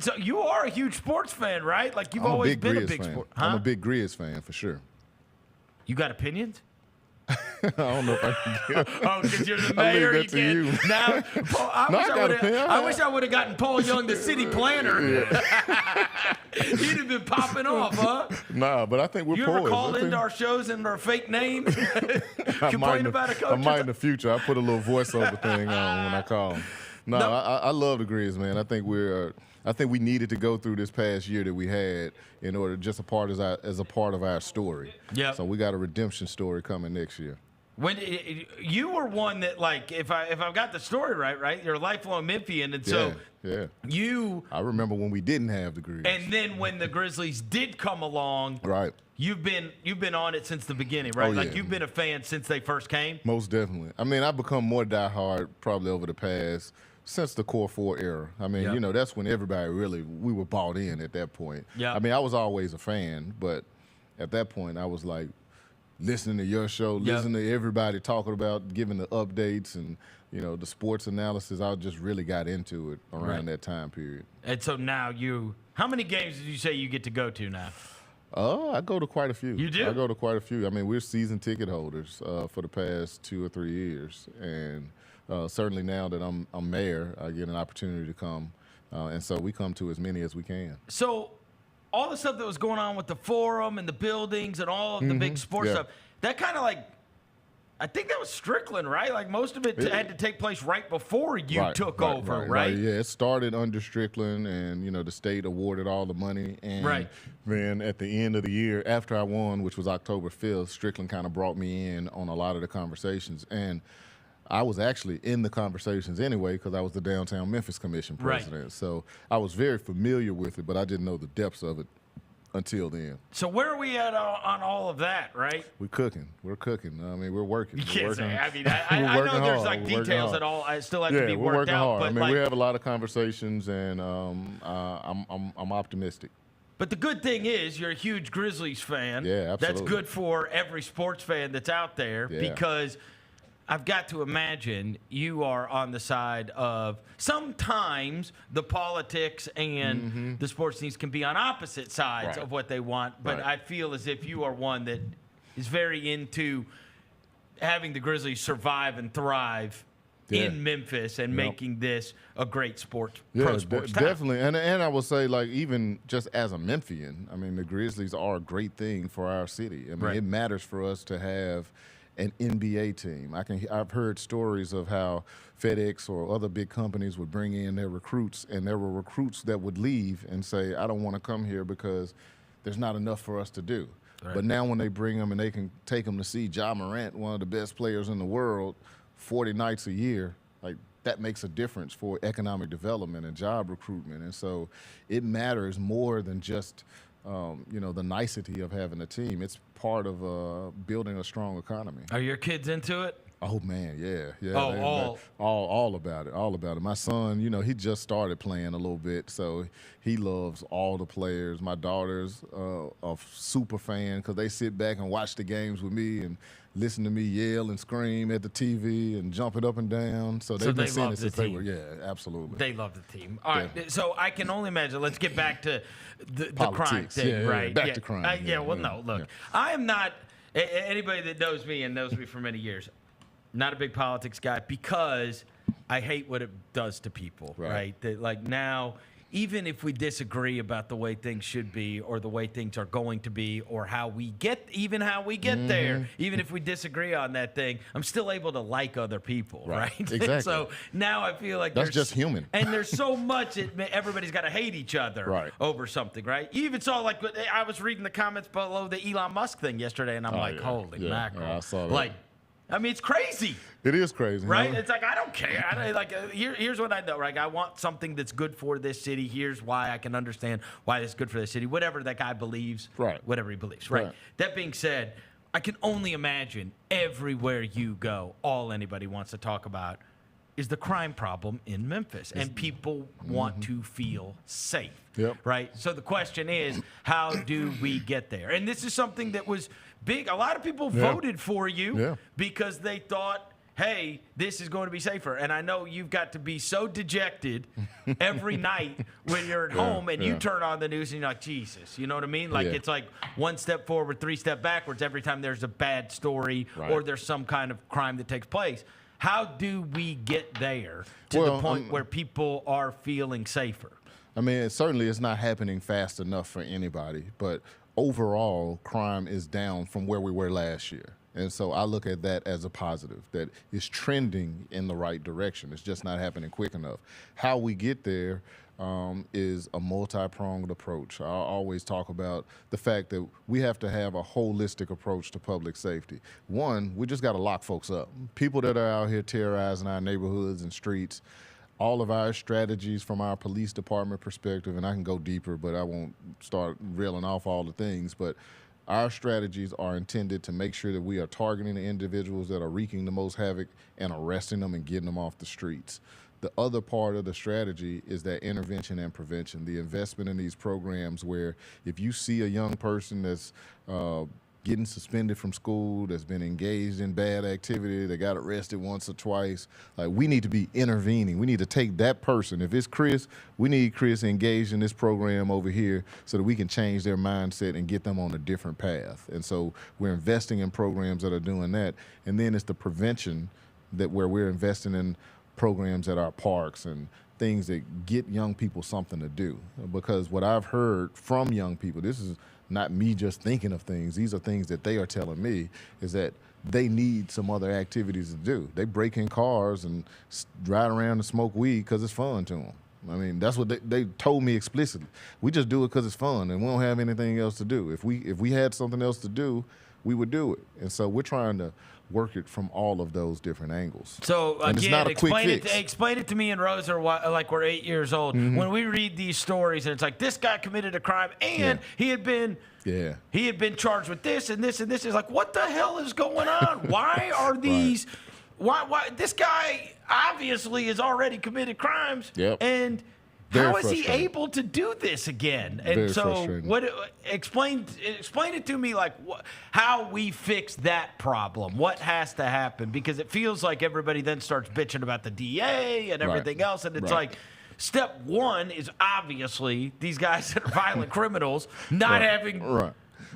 So you are a huge sports fan, right? Like you've always been a big sport. Huh? I'm a big Grizz fan for sure. You got opinions? I don't know if I can get. Oh, because you're the mayor. I'll leave that to you. Now, Paul, I wish I would have gotten Paul Young, the city planner. Yeah. He'd have been popping off, huh? Nah, but I think we're You poised. ever call into our shows and our fake names? Complain about a coach? I might in the future. I put a little voiceover thing on when I call. No, I love the Grizz, man. I think we're I think we needed to go through this past year that we had in order just as a part of our story. Yeah. So we got a redemption story coming next year. When you were one that, like, if I've got the story right, you're a lifelong Memphian, and so I remember when we didn't have the Grizzlies. And then when the Grizzlies did come along, right, you've been on it since the beginning, right? Oh, yeah. Like, you've been a fan since they first came. Most definitely. I mean, I've become more diehard probably over the past since the Core 4 era. I mean, you know, that's when everybody we were bought in at that point. Yeah. I mean, I was always a fan, but at that point, I was like listening to your show, listening to everybody talking about, giving the updates and, you know, the sports analysis. I just really got into it around that time period. And so now how many games did you say you get to go to now? I go to quite a few. You do? I go to quite a few. I mean, we're season ticket holders for the past 2 or 3 years. And certainly now that I'm mayor, I get an opportunity to come. And so we come to as many as we can. So all the stuff that was going on with the forum and the buildings and all of the big sports stuff, that kind of like, I think that was Strickland, right? Like most of it had to take place right before you took over, right? Yeah, it started under Strickland, and, you know, the state awarded all the money. And then at the end of the year, after I won, which was October 5th, Strickland kind of brought me in on a lot of the conversations. And I was actually in the conversations anyway because I was the Downtown Memphis Commission president. So I was very familiar with it, but I didn't know the depths of it until then. So where are we at on all of that, right? We're cooking. I mean, we're working. You can't say. I mean, I know there's like details that all I still have to be worked out. But I mean, like, we have a lot of conversations, and I'm optimistic. But the good thing is you're a huge Grizzlies fan. Yeah, absolutely. That's good for every sports fan that's out there because I've got to imagine you are on the side of sometimes the politics and the sports teams can be on opposite sides of what they want. But I feel as if you are one that is very into having the Grizzlies survive and thrive in Memphis and making this a great pro sports town. Definitely. And I would say, like, even just as a Memphian, I mean, the Grizzlies are a great thing for our city. I mean, it matters for us to have an NBA team. I've heard stories of how FedEx or other big companies would bring in their recruits, and there were recruits that would leave and say, I don't want to come here because there's not enough for us to do. But now when they bring them and they can take them to see Ja Morant, one of the best players in the world, 40 nights a year, like, that makes a difference for economic development and job recruitment. And so it matters more than just you know, the nicety of having a team. It's part of building a strong economy. Are your kids into it? Oh man, yeah. Oh, all about it. My son, you know, he just started playing a little bit, so he loves all the players. My daughter's a super fan because they sit back and watch the games with me and listen to me yell and scream at the TV and jump it up and down. So they've been seeing it since they were, absolutely. They love the team. All right, so I can only imagine. Let's get back to the crime Politics. thing, right? Back to crime. Look, I am not, anybody that knows me and knows me for many years, not a big politics guy because I hate what it does to people, right? That, like, now, even if we disagree about the way things should be or the way things are going to be or how we get there, even if we disagree on that thing, I'm still able to like other people, right? Exactly. So now I feel like that's just human. And there's so much, everybody's got to hate each other over something, right? You even saw, like, I was reading the comments below the Elon Musk thing yesterday, and I'm like, holy mackerel. Yeah, I saw that. Like, I mean, it's crazy. It is crazy, right? Huh? It's like, I don't care. Here's what I know, right? I want something that's good for this city. Here's why I can understand why it's good for this city. Whatever that guy believes, whatever he believes, right? That being said, I can only imagine everywhere you go, all anybody wants to talk about is the crime problem in Memphis, and people want to feel safe, right? So the question is, how do we get there? And this is something that was big. A lot of people voted for you because they thought, hey, this is going to be safer. And I know you've got to be so dejected every night when you're at home and you turn on the news and you're like, Jesus, you know what I mean? Like, it's like one step forward, 3 steps backwards every time there's a bad story or there's some kind of crime that takes place. How do we get there to the point where people are feeling safer? I mean, certainly it's not happening fast enough for anybody, but overall, crime is down from where we were last year. And so I look at that as a positive, that it's trending in the right direction. It's just not happening quick enough. How we get there, is a multi-pronged approach. I always talk about the fact that we have to have a holistic approach to public safety. One, we just got to lock folks up. People that are out here terrorizing our neighborhoods and streets, all of our strategies from our police department perspective, and I can go deeper, but I won't start reeling off all the things, but our strategies are intended to make sure that we are targeting the individuals that are wreaking the most havoc and arresting them and getting them off the streets. The other part of the strategy is that intervention and prevention, the investment in these programs where if you see a young person that's getting suspended from school, that's been engaged in bad activity, that got arrested once or twice, like we need to be intervening. We need to take that person. If it's Chris, we need Chris engaged in this program over here so that we can change their mindset and get them on a different path. And so we're investing in programs that are doing that. And then it's the prevention that where we're investing in programs at our parks and things that get young people something to do. Because what I've heard from young people, this is not me just thinking of things, these are things that they are telling me, is that they need some other activities to do. They break in cars and ride around and smoke weed because it's fun to them. I mean, that's what they told me explicitly. We just do it because it's fun and we don't have anything else to do. If we had something else to do, we would do it. And so we're trying to work it from all of those different angles. So and it's again, not a quick fix. explain it to me and Rose are like we're 8 years old. Mm-hmm. When we read these stories and it's like this guy committed a crime and he had been charged with this and this and this. It's like, what the hell is going on? Why are these? Why this guy obviously has already committed crimes and. How is he able to do this again? And Very so, frustrating. explain it to me, like how we fix that problem. What has to happen? Because it feels like everybody then starts bitching about the DA and everything else, and it's like step one is obviously these guys that are violent criminals not having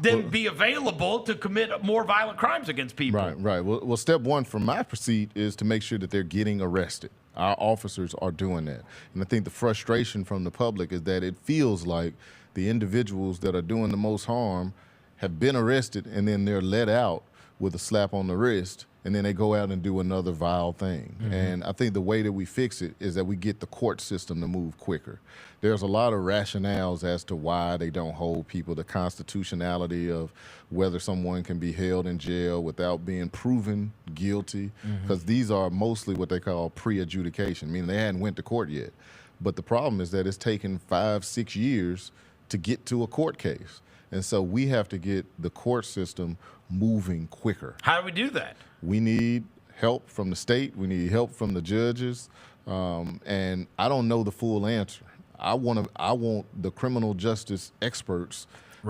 them be available to commit more violent crimes against people. Right. Well, step one from my seat is to make sure that they're getting arrested. Our officers are doing that. And I think the frustration from the public is that it feels like the individuals that are doing the most harm have been arrested and then they're let out with a slap on the wrist and then they go out and do another vile thing. Mm-hmm. And I think the way that we fix it is that we get the court system to move quicker. There's a lot of rationales as to why they don't hold people, the constitutionality of whether someone can be held in jail without being proven guilty, because these are mostly what they call pre-adjudication, meaning they hadn't went to court yet. But the problem is that it's taken 5-6 years to get to a court case. And so we have to get the court system moving quicker. How do we do that? We need help from the state. We need help from the judges. And I don't know the full answer. I want the criminal justice experts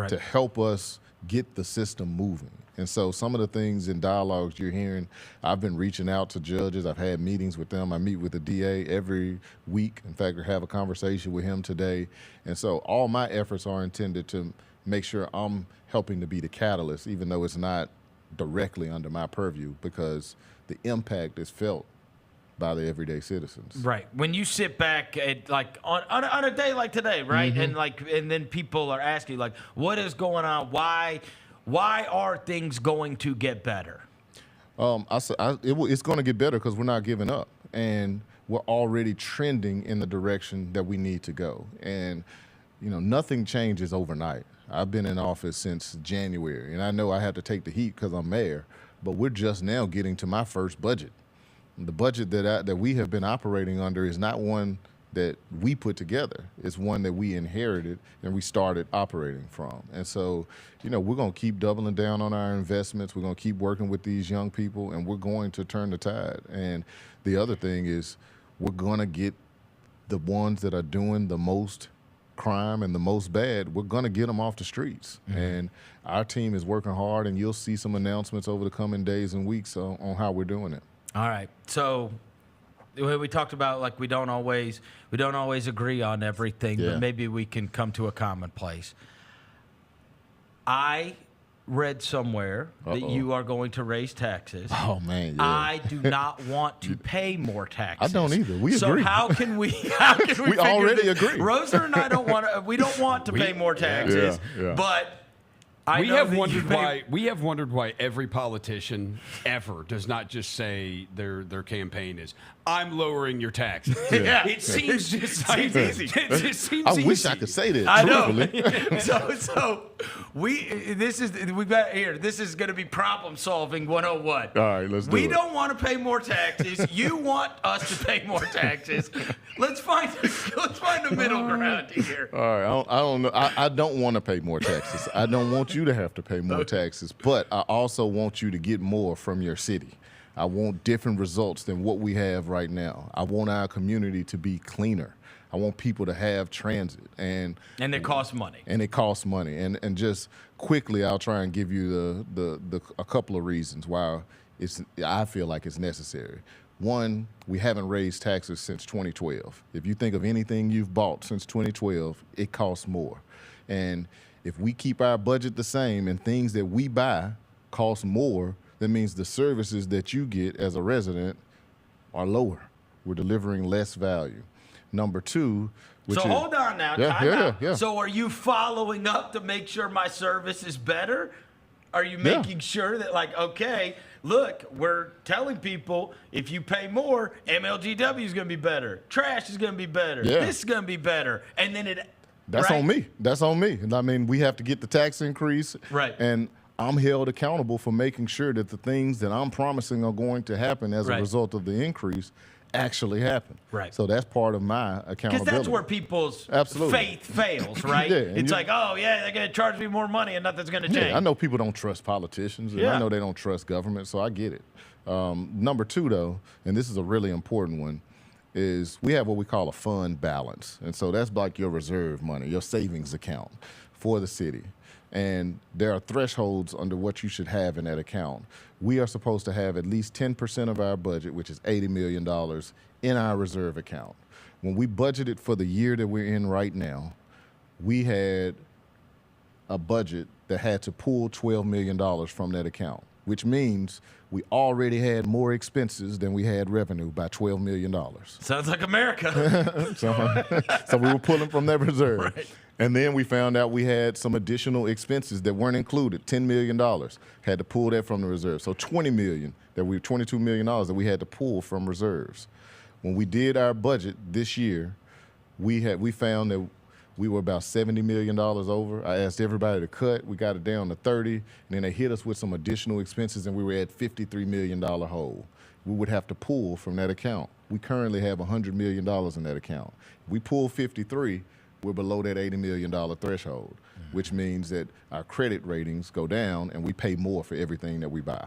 to help us get the system moving. And so some of the things in dialogues you're hearing, I've been reaching out to judges. I've had meetings with them. I meet with the DA every week. In fact, I have a conversation with him today. And so all my efforts are intended to make sure I'm helping to be the catalyst, even though it's not directly under my purview, because the impact is felt by the everyday citizens. Right. When you sit back at like on a day like today, right? And then people are asking like, what is going on? Why are things going to get better? It's going to get better because we're not giving up, and we're already trending in the direction that we need to go. And nothing changes overnight. I've been in office since January, and I know I have to take the heat because I'm mayor, but we're just now getting to my first budget. The budget that we have been operating under is not one that we put together. It's one that we inherited and we started operating from. And so, we're going to keep doubling down on our investments. We're going to keep working with these young people, and we're going to turn the tide. And the other thing is we're going to get the ones that are doing the most crime and the most bad, we're going to get them off the streets. And our team is working hard, and you'll see some announcements over the coming days and weeks on how we're doing it. All right. So we talked about like we don't always agree on everything, but maybe we can come to a common place. I read somewhere that you are going to raise taxes. Oh man, I do not want to pay more taxes. I don't either. We agree. So how can we we already agree. Rosa and I don't want to pay more taxes, but We have wondered why every politician ever does not just say their campaign is, "I'm lowering your taxes." Yeah. It seems just like, easy. It just seems I easy. wish I could say that. I know. Truthfully. We've got here. This is going to be problem solving 101. All right, let's do We it. don't want to pay more taxes. You want us to pay more taxes. Let's find a middle ground here. All right, I don't know. I don't want to pay more taxes. I don't want you to have to pay more taxes, but I also want you to get more from your city. I want different results than what we have right now. I want our community to be cleaner. I want people to have transit, and it costs money. And it costs money. And just quickly, I'll try and give you a couple of reasons why I feel like it's necessary. One, we haven't raised taxes since 2012. If you think of anything you've bought since 2012, it costs more. And if we keep our budget the same and things that we buy cost more, that means the services that you get as a resident are lower. We're delivering less value. Number two, which So is, hold on now. Time out. So are you following up to make sure my service is better? Are you making sure that, like, okay, look, we're telling people if you pay more, MLGW is going to be better. Trash is going to be better. Yeah. This is going to be better. And then That's on me. That's on me. And I mean, we have to get the tax increase. Right. And I'm held accountable for making sure that the things that I'm promising are going to happen as a result of the increase actually happen. Right. So that's part of my accountability. Because that's where people's faith fails, right? Yeah, It's like, oh, yeah, they're going to charge me more money and nothing's going to change. Yeah, I know people don't trust politicians, and I know they don't trust government, so I get it. Number two, though, and this is a really important one, is we have what we call a fund balance. And so that's like your reserve money, your savings account for the city. And there are thresholds under what you should have in that account. We are supposed to have at least 10% of our budget, which is $80 million, in our reserve account. When we budgeted for the year that we're in right now, we had a budget that had to pull $12 million from that account, which means we already had more expenses than we had revenue by $12 million. Sounds like America. So we were pulling from that reserve. Right. And then we found out we had some additional expenses that weren't included, $10 million. Had to pull that from the reserve. So $22 million that we had to pull from reserves. When we did our budget this year, we found that we were about $70 million over. I asked everybody to cut. We got it down to 30, and then they hit us with some additional expenses, and we were at $53 million hole. We would have to pull from that account. We currently have $100 million in that account. If we pull 53, we're below that $80 million threshold, which means that our credit ratings go down and we pay more for everything that we buy.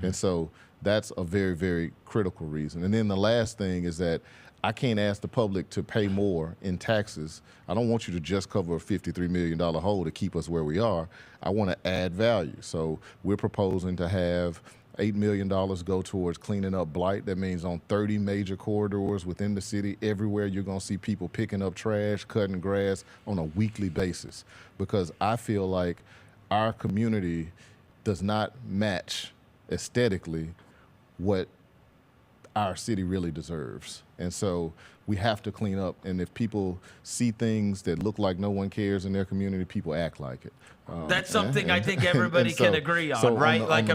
And so that's a very, very critical reason. And then the last thing is that I can't ask the public to pay more in taxes. I don't want you to just cover a $53 million hole to keep us where we are. I want to add value. So we're proposing to have $8 million go towards cleaning up blight. That means on 30 major corridors within the city, everywhere you're going to see people picking up trash, cutting grass on a weekly basis. Because I feel like our community does not match aesthetically what our city really deserves. And so we have to clean up. And if people see things that look like no one cares in their community, people act like it. That's something I think everybody can agree on, right? Like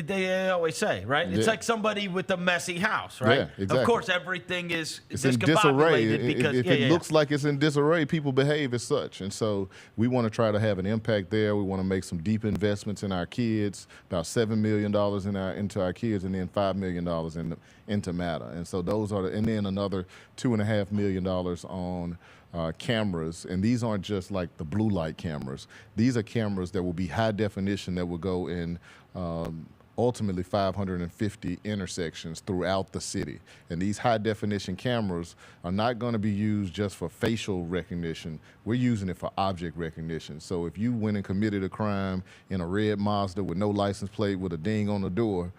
they always say, right? It's like somebody with a messy house, right? Yeah, exactly. Of course, everything is it's in disarray. because if it looks like it's in disarray, people behave as such. And so we want to try to have an impact there. We want to make some deep investments in our kids, about $7 million into our kids, and then $5 million into MATA. And so those are, and then another $2.5 million on cameras, and these aren't just like the blue light cameras. These are cameras that will be high definition that will go in ultimately 550 intersections throughout the city. And these high definition cameras are not going to be used just for facial recognition. We're using it for object recognition. So if you went and committed a crime in a red Mazda with no license plate with a ding on the door,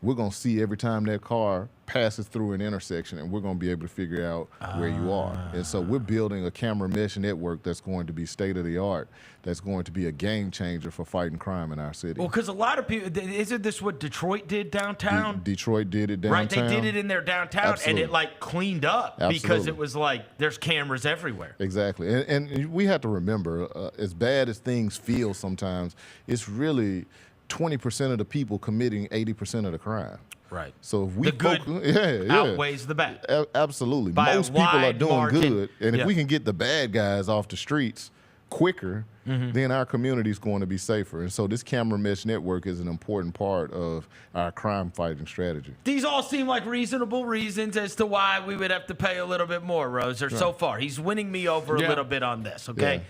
we're going to see every time that car passes through an intersection, and we're going to be able to figure out where you are. And so we're building a camera mesh network that's going to be state-of-the-art, that's going to be a game changer for fighting crime in our city. Well, because a lot of people, isn't this what Detroit did downtown? Detroit did it downtown. Right, they did it in their downtown, Absolutely. and it like cleaned up because Absolutely. it was like there's cameras everywhere. Exactly. And we have to remember, as bad as things feel sometimes, it's really 20% of the people committing 80% of the crime. Right. So if we The good outweighs the bad. Absolutely. By a Most people are wide doing margin. good. And Yeah. if we can get the bad guys off the streets quicker, Mm-hmm. then our community is going to be safer. And so this camera mesh network is an important part of our crime fighting strategy. These all seem like reasonable reasons as to why we would have to pay a little bit more, Roser. So far, he's winning me over a Yeah. little bit on this, okay? Yeah.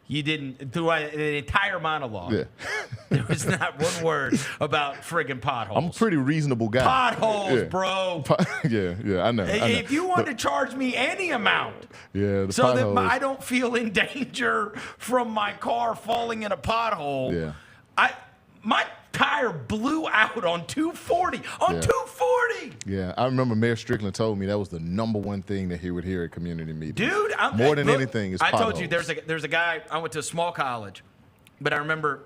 You didn't, throughout the entire monologue, Yeah. there was not one word about friggin' potholes. I'm a pretty reasonable guy. Potholes, Yeah. bro. Yeah, I know. I know. If you want to charge me any amount Yeah, the so that potholes. I don't feel in danger from my car falling in a pothole, Yeah. my tire blew out on 240. On Yeah. 240! Yeah, I remember Mayor Strickland told me that was the #1 thing that he would hear at community meetings. Dude, more than look, anything is I told potholes. you there's a guy. I went to a small college, but I remember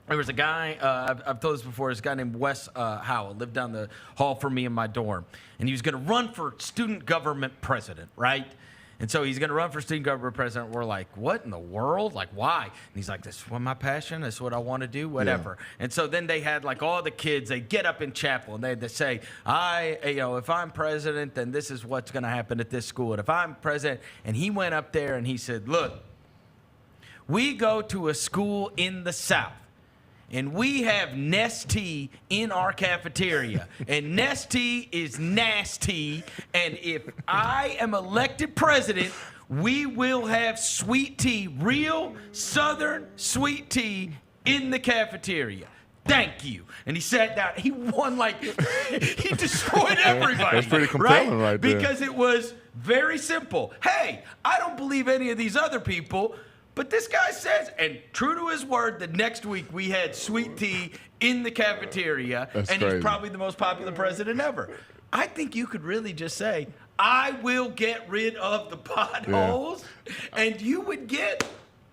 there was a guy. I've told this before. There's a guy named Wes Howell lived down the hall from me in my dorm, and he was going to run for student government president, right? And so he's going to run for student government president. We're like, what in the world? Like, why? And he's like, this is what my passion. This is what I want to do, whatever. And so then they had like all the kids, they get up in chapel and they had to say, if I'm president, then this is what's going to happen at this school. And if I'm president, and he went up there and he said, look, we go to a school in the South. And we have Nestea in our cafeteria. And Nestea is nasty. And if I am elected president, we will have sweet tea, real Southern sweet tea in the cafeteria. Thank you. And he sat down. He won he destroyed everybody. That's pretty compelling right there. Because it was very simple. Hey, I don't believe any of these other people. But this guy says, and true to his word, the next week we had sweet tea in the cafeteria, That's and crazy. he's probably the most popular president ever. I think you could really just say, I will get rid of the potholes, and you would get...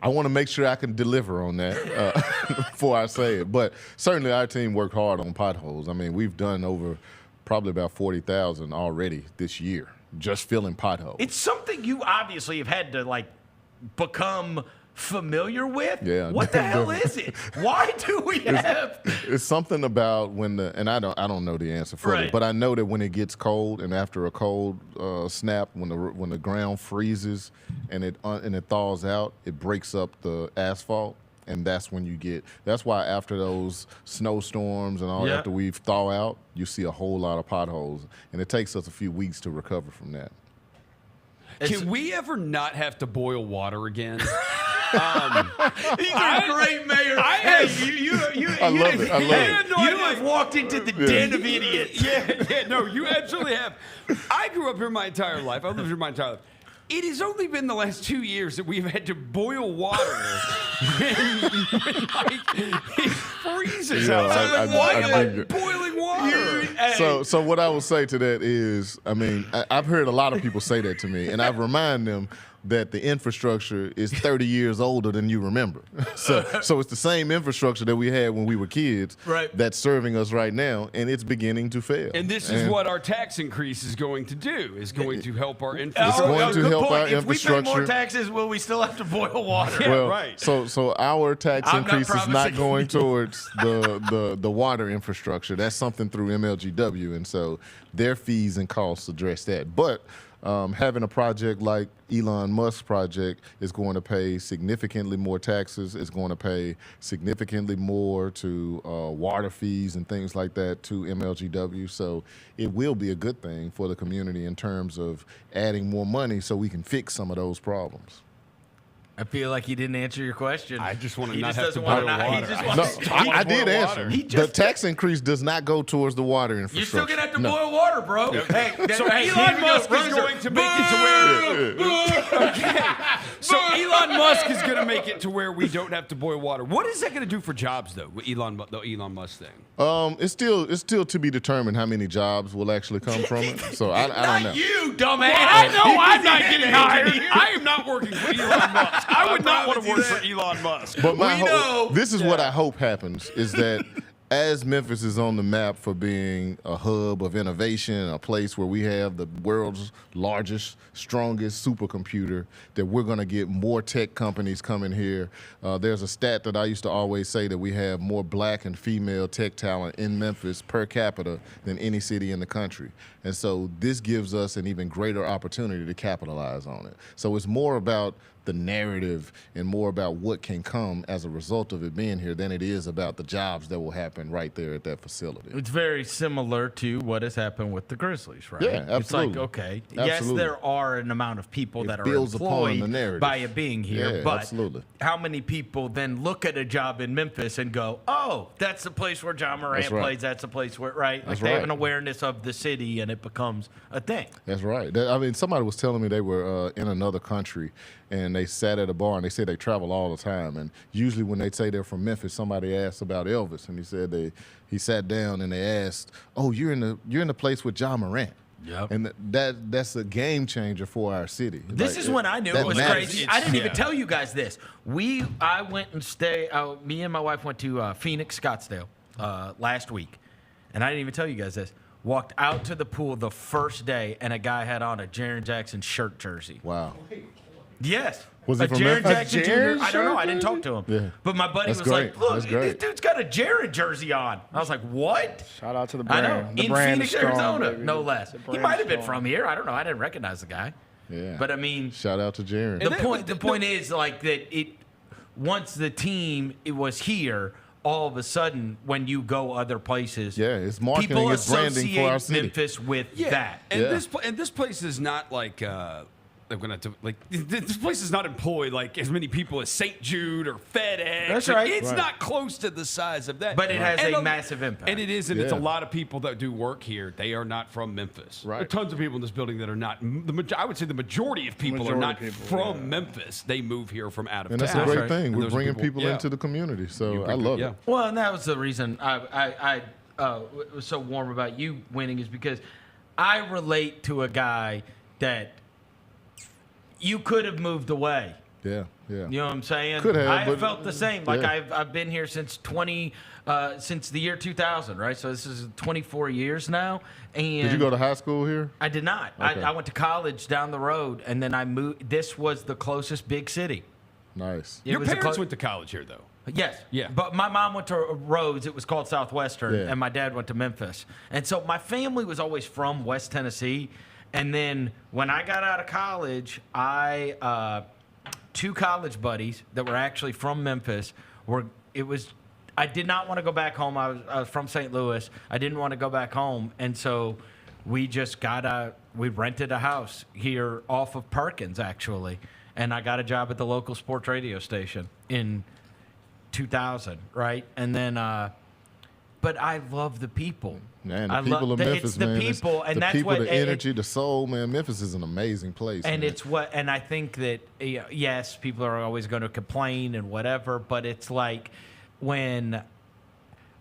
I want to make sure I can deliver on that before I say it. But certainly our team worked hard on potholes. I mean, we've done over probably about 40,000 already this year, just filling potholes. It's something you obviously have had to, become familiar with. Yeah. What the hell is it? Why do we have... It's something about when and I don't know the answer for it, Right. but I know that when it gets cold and after a cold snap, when the ground freezes and it thaws out, it breaks up the asphalt, and that's when you get. That's why after those snowstorms and all, Yeah. after we thaw out, you see a whole lot of potholes, and it takes us a few weeks to recover from that. Can we ever not have to boil water again? He's a great mayor. I love it. I love it. You have walked into the den of idiots. No, you absolutely have. I grew up here my entire life. I lived here my entire life. It has only been the last 2 years that we've had to boil water. It freezes Yeah, outside. I Why am I dig it. boiling water? So what I will say to that is, I mean, I've heard a lot of people say that to me, and I've remind them that the infrastructure is 30 years older than you remember. So it's the same infrastructure that we had when we were kids that's serving us right now, and it's beginning to fail. And this is what our tax increase is going to do, is going to help our It's infrastructure. going to Good help point. our If we pay more infrastructure. taxes, will we still have to boil water? Well, so our tax I'm not increase is not promising. going towards the water infrastructure. That's something through MLGW, and so their fees and costs address that. But having a project like Elon Musk's project is going to pay significantly more taxes. It's going to pay significantly more to water fees and things like that to MLGW. So it will be a good thing for the community in terms of adding more money so we can fix some of those problems. I feel like he didn't answer your question. I just want to He not just have to doesn't boil want to. He water. just No, wants to. I did boil answer. water. He The just- tax increase does not go towards the water infrastructure. You're still gonna have to No. boil water, bro. Hey, So hey, Elon Musk is going to make it to where. Okay. So Elon Musk is going to make it to where we don't have to boil water. What is that going to do for jobs, though? With the Elon Musk thing. It's still to be determined how many jobs will actually come from it. So I don't know. You dumbass. I know I'm not getting hired. I am not working for Elon Musk. I would not want to work for Elon Musk. But this is what I hope happens is that as Memphis is on the map for being a hub of innovation, a place where we have the world's largest, strongest supercomputer, that we're going to get more tech companies coming here. There's a stat that I used to always say that we have more black and female tech talent in Memphis per capita than any city in the country. And so this gives us an even greater opportunity to capitalize on it. So it's more about the narrative and more about what can come as a result of it being here than it is about the jobs that will happen right there at that facility. It's very similar to what has happened with the Grizzlies, right? Yeah, absolutely. It's like, okay, yes, Absolutely. there are an amount of people that are builds upon the employed narrative. by it being here, Yeah, but absolutely. how many people then look at a job in Memphis and go, oh, that's the place where John Morant That's right. plays, that's the place where, right? Like That's they have right. an awareness of the city and it becomes a thing. That's right. I mean, somebody was telling me they were in another country and they sat at a bar and they said they travel all the time. And usually when they say they're from Memphis, somebody asks about Elvis, and he said he sat down and they asked, "Oh, you're in the place with John Morant." Yep. And that's a game changer for our city. This Like, is when I knew that it was matters. crazy. I didn't even tell you guys this. I went and me and my wife went to Phoenix, Scottsdale last week. And I didn't even tell you guys this. Walked out to the pool the first day, and a guy had on a Jaren Jackson shirt jersey. Wow. Yes. Was he a from Jaren Memphis? Jackson A Jr. Jaren I don't know. shirt I didn't talk to him. Yeah. But my buddy That's was great. like, look, That's this great. dude's got a Jaren jersey on. I was like, what? Shout out to the I brand. know. The In brand Phoenix, is strong, Arizona, baby. no less. The He brand might is have been strong. from here. I don't know. I didn't recognize the guy. Yeah. But I mean, shout out to Jaren. the point is like that once the team was here, all of a sudden when you go other places, it's marketing, people it's branding for our associate city. Memphis with that. And this place is not like they're gonna this place is not employed like as many people as St. Jude or FedEx. That's Like, right. It's Right. not close to the size of that. But it has And a massive impact. And it is, and it's a Yeah. lot of people that do work here. They are not from Memphis. Right. There are tons of people in this building that are not. I would say the majority of people are not from Memphis. They move here from out of And town. that's a great thing. And We're those are bringing people yeah. into the community. So You I bring love people- it. Well, and that was the reason I was so warm about you winning is because I relate to a guy that you could have moved away. Yeah, yeah. You know what I'm saying? Could have, I but- felt the same. Like yeah. I've been here since since the year 2000, right? So this is 24 years now. And Did you go to high school here? I did not. Okay. I went to college down the road, and then I moved. This was the closest big city. Nice. It Your was the parents clo- went to college here, though. Yes. Yeah. But my mom went to Rhodes. It was called Southwestern, Yeah. and my dad went to Memphis. And so my family was always from West Tennessee. And then when I got out of college, two college buddies that were actually from Memphis I did not want to go back home. I was from St. Louis. I didn't want to go back home. And so we just we rented a house here off of Perkins, actually. And I got a job at the local sports radio station in 2000, right? And then, but I love the people. Man, the I people of Memphis, it's the man. people, and the that's people, what the energy, the soul, man. Memphis is an amazing place. and man. and I think that yes, people are always going to complain and whatever, but it's like when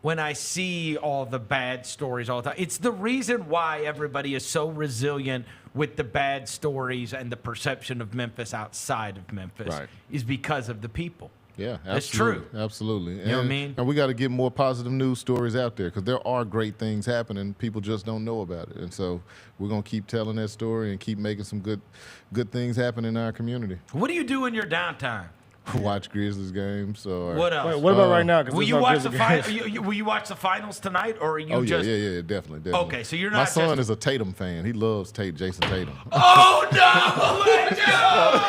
I see all the bad stories all the time, it's the reason why everybody is so resilient with the bad stories and the perception of Memphis outside of Memphis Right. is because of the people. Yeah, That's absolutely. true. Absolutely. You know what I mean? And we got to get more positive news stories out there because there are great things happening. People just don't know about it. And so we're going to keep telling that story and keep making some good things happen in our community. What do you do in your downtime? Watch Grizzlies games. Or, What else? Wait, what about right now? 'Cause Will there's you no watch the Grizzlies final? games. Will you watch the finals tonight, or are you Oh, yeah, just? yeah, definitely. Okay, so you're My not son just- is a Tatum fan. He loves Jason Tatum. Oh no! Let's go!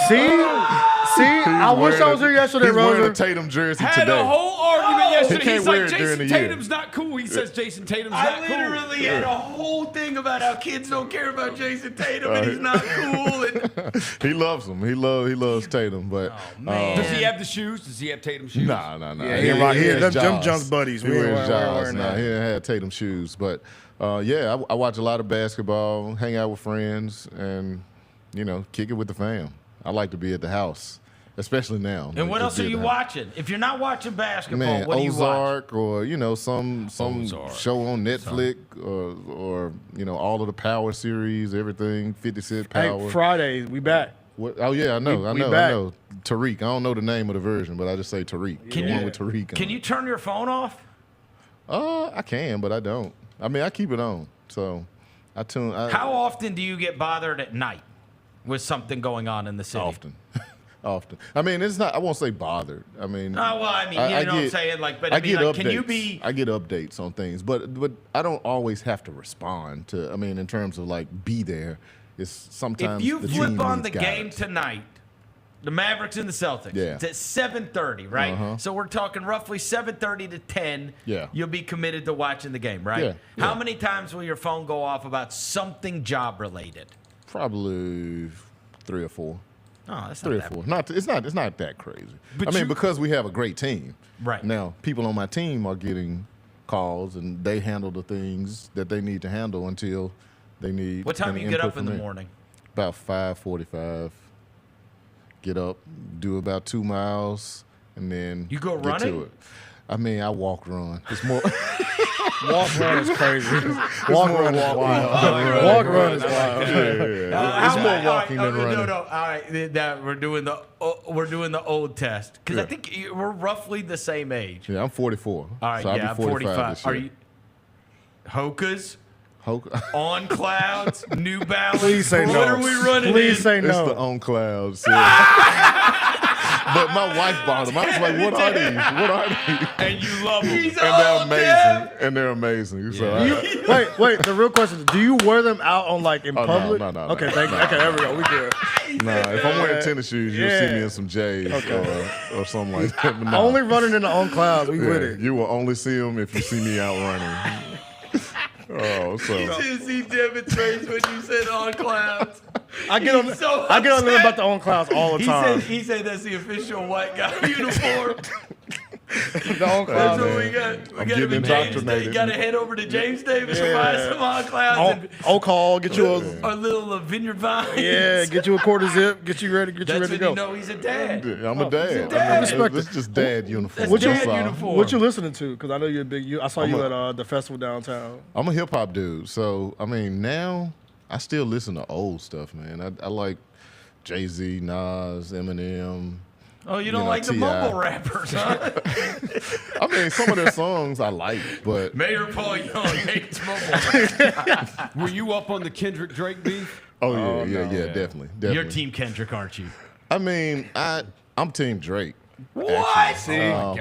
See? See, I wish I was here yesterday, He's wearing Roser. a Tatum jersey Had today. a whole argument yesterday. He can't He's wear like, it during Jason the year. Tatum's not cool. He says Jason Tatum's not I cool. literally had a whole thing about how kids don't care about Jason Tatum and he's not cool. And He loves him. He loves Tatum. But Does he have the shoes? Does he have Tatum shoes? Nah. Yeah, he ain't rock- he ain't has them Jaws. Jumps buddies. He We ain't wears Jaws. wearing Nah, that. he didn't have Tatum shoes. But yeah, I watch a lot of basketball, hang out with friends, and kick it with the fam. I like to be at the house, especially now. And what Like, else to are be you at the house. watching? If you're not watching basketball, Man, what do you watch? Ozark, or some show on Netflix, or all of the Power series, everything. 50 Cent Power. Hey, Friday, we back. What? Oh yeah, I know. We back. Tariq. I don't know the name of the version, but I just say Tariq. Can The you one with Tariq. Can you turn your phone off? I can, but I don't. I mean, I keep it on, so I tune. How often do you get bothered at night with something going on in the city? Often. I mean, it's not. I won't say bothered. I mean. Oh, well, I mean, you know what I'm saying? Like, but I mean, get like, updates. can you be? I get updates on things, but I don't always have to respond to. I mean, in terms of like be there, it's sometimes. If you the flip team on needs the game guidance. tonight, the Mavericks and the Celtics, Yeah. it's at 7:30, right? Uh-huh. So we're talking roughly 7:30 to 10. Yeah. You'll be committed to watching the game, right? Yeah, How yeah. many times will your phone go off about something job related? Probably 3 or 4. Oh, that's 3 or not 4. It's not that crazy. But I mean, you- because we have a great team. Right. Now, people on my team are getting calls, and they handle the things that they need to handle until they need. What time any do you get input up in from the me. morning? About 5:45. Get up, do about 2 miles, and then You go get running? to it. I mean, I walk/run. It's more. Walk/run is crazy. It's Walk/run more is walking. wild. Walk/run is wild. Yeah. It's more walking than running. No. All right, that we're doing the old test because I Yeah. think we're roughly the same age. Yeah, I'm 44. All right, so I'll yeah, be I'm 45. This Are year. you Hokas? Hoka. On Clouds, New Balance. Please say no. What are we running? Please in? say It's no. the On Clouds. Yeah. But my wife bought them. I was like, what are these? What are these? And you love them. And they're amazing. And they're amazing. So Do you- wait. The real question is: do you wear them out on like in Oh, no, public? no. Okay, thank you. Okay, there we go. We good. if I'm wearing tennis shoes, you'll see me Yeah. in some J's Okay. or something like that. But no. Only running in the on clouds. We with Yeah, it. you will only see them if you see me out running. Oh, so. You should see Devin's face when you said On Clouds. I get on. He's so I get on them upset. about the on clouds all the time. He said that's the official white guy uniform. The on That's clouds. what we got. We I'm got to getting be James. indoctrinated. You got to head over to James Davis and buy some On Clouds and Oak Hall, get you a little Vineyard Vines. get you a quarter zip, get you ready, That's to when go. you know he's a dad. I'm a dad. dad. It's just dad uniform. What you, That's all. what you listening to? Because I know you're a big. I saw I'm you a- at the festival downtown. I'm a hip hop dude, so I mean now I still listen to old stuff, man. I like Jay-Z, Nas, Eminem. Oh, you don't know, like the T.I. mumble rappers, huh? I mean, some of their songs I like, but Mayor Paul Young hates mumble. Were you up on the Kendrick Drake beef? oh yeah, definitely. You're Team Kendrick, aren't you? I mean, I'm Team Drake. What?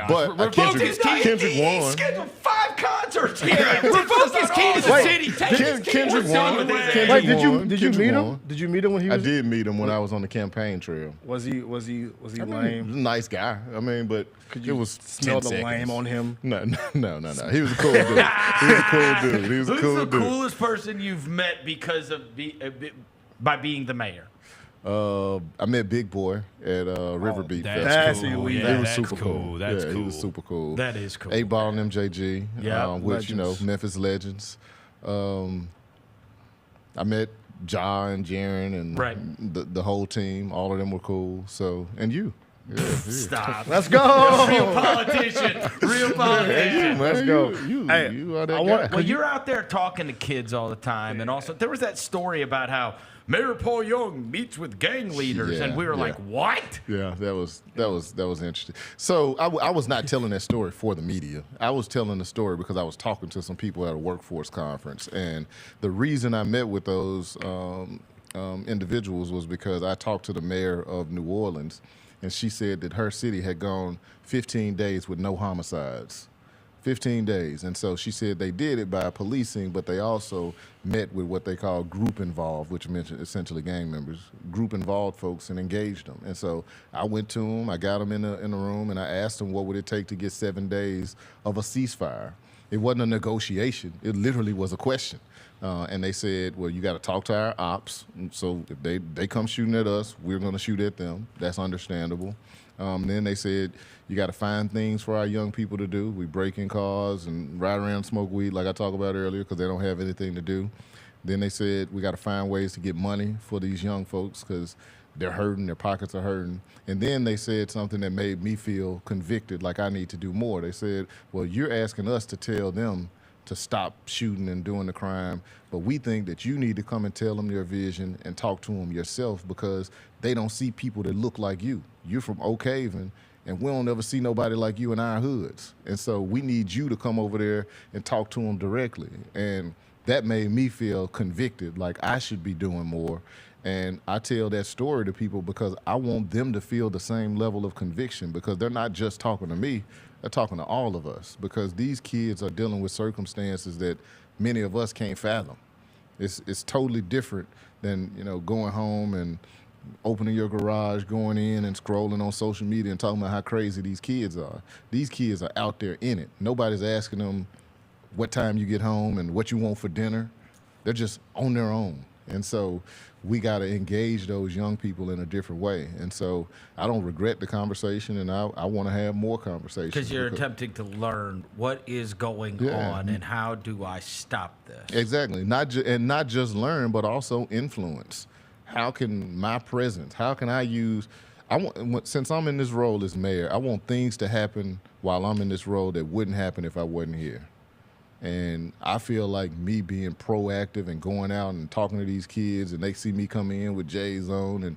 But Kendrick won. scheduled 5 concerts here. Refocus Kansas City. Kendrick won. Wait, Kendrick did you won. meet Kendrick him? won. Did you meet him when he I was? did meet him when I was on the campaign trail. Was he I mean, lame? he was a nice guy. I mean, but Could it you was smell 10 the seconds. lame on him? No. He was a cool dude. He was a cool dude. He was a Who's cool the dude. coolest person you've met because of by being the mayor? I met Big Boy at River Beat that's Festival. cool. He Yeah, was that's super cool. cool. That's He was cool. super cool. That is cool. 8 Ball and MJG, Yeah, which legends. Memphis legends. I met Ja and Jaren and Right. the whole team. All of them were cool. So and you. Yeah, yeah. Stop. Let's go. Real politician. Real politician. Man, Let's go. You Hey, are that I want- guy. Well, you're out there talking to kids all the time, and also there was that story about how Mayor Paul Young meets with gang leaders, and we were like, "What?" Yeah, that was interesting. So I was not telling that story for the media. I was telling the story because I was talking to some people at a workforce conference, and the reason I met with those individuals was because I talked to the mayor of New Orleans, and she said that her city had gone 15 days with no homicides. 15 days. And so she said they did it by policing, but they also met with what they call group involved, which mentioned essentially gang members, group involved folks, and engaged them. And so I went to them, I got them in the room, and I asked them what would it take to get 7 days of a ceasefire. It wasn't a negotiation. It literally was a question. And they said, well, you got to talk to our ops. And so if they come shooting at us, we're going to shoot at them. That's understandable. Then they said, you got to find things for our young people to do. We break in cars and ride around and smoke weed like I talked about earlier because they don't have anything to do. Then they said, we got to find ways to get money for these young folks because they're hurting, their pockets are hurting. And then they said something that made me feel convicted, like I need to do more. They said, well, you're asking us to tell them to stop shooting and doing the crime, but we think that you need to come and tell them your vision and talk to them yourself because they don't see people that look like you. You're from Oak Haven, and we don't ever see nobody like you in our hoods. And so we need you to come over there and talk to them directly. And that made me feel convicted, like I should be doing more. And I tell that story to people because I want them to feel the same level of conviction because they're not just talking to me, they're talking to all of us because these kids are dealing with circumstances that many of us can't fathom. It's totally different than, going home and opening your garage, going in and scrolling on social media and talking about how crazy these kids are. These kids are out there in it. Nobody's asking them what time you get home and what you want for dinner. They're just on their own. And so we got to engage those young people in a different way. And so I don't regret the conversation, and I want to have more conversations. Because you're attempting to learn what is going on and how do I stop this. Exactly. Not just learn, but also influence. How can my presence, how can I use, since I'm in this role as mayor, I want things to happen while I'm in this role that wouldn't happen if I wasn't here. And I feel like me being proactive and going out and talking to these kids, and they see me coming in with J's on and,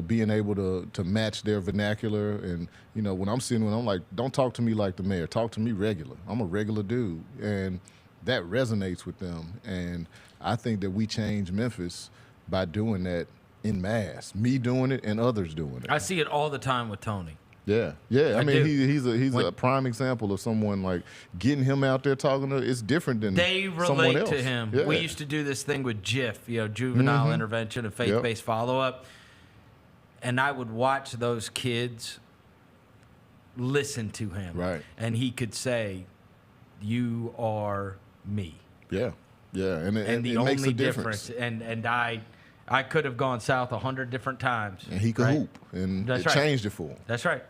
being able to match their vernacular. And, when I'm sitting with them, I'm like, don't talk to me like the mayor. Talk to me regular. I'm a regular dude. And that resonates with them. And I think that we change Memphis by doing that en masse. Me doing it and others doing it. I see it all the time with Tony. Yeah. I mean, he's a prime example of someone like getting him out there talking to. It's different than they someone relate else. to him. Yeah. We used to do this thing with JIF, juvenile intervention and faith-based follow-up, and I would watch those kids listen to him, right? And he could say, "You are me." Yeah, and the it only makes a difference, and I could have gone south 100 different times. And he could hoop, and it changed it for him. That's right.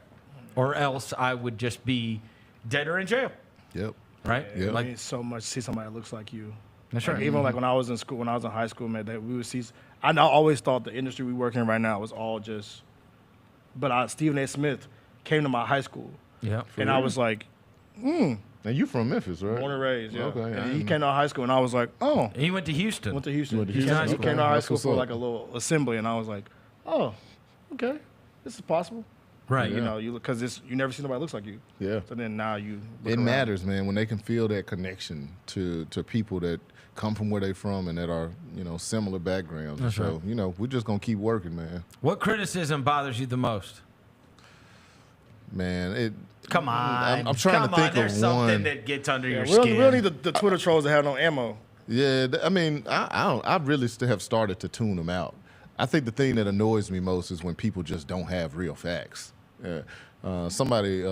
Or else I would just be dead or in jail. Yep. Right? Yeah, it means so much to see somebody that looks like you. That's right. right. Even like when I was in school, when I was in high school, man, that we would see. I always thought the industry we work in right now was all just. But Stephen A. Smith came to my high school. Yeah. And I was like, And you from Memphis, right? Born and raised, yeah. Okay. And he came to our high school, and I was like, oh. And he went to Houston. He came Houston. to our high That's school what's for up. like a little assembly, and I was like, oh, okay, this is possible. Right. Because you never see nobody that looks like you. Yeah. So then now you. look It around. matters, man, when they can feel that connection to people that come from where they from and that are, similar backgrounds. That's so, right. we're just going to keep working, man. What criticism bothers you the most? Man, Come on. I'm trying to think there's of something one. that gets under your We don't skin. need the Twitter trolls that have no ammo. Yeah, I mean, I really still have started to tune them out. I think the thing that annoys me most is when people just don't have real facts. Somebody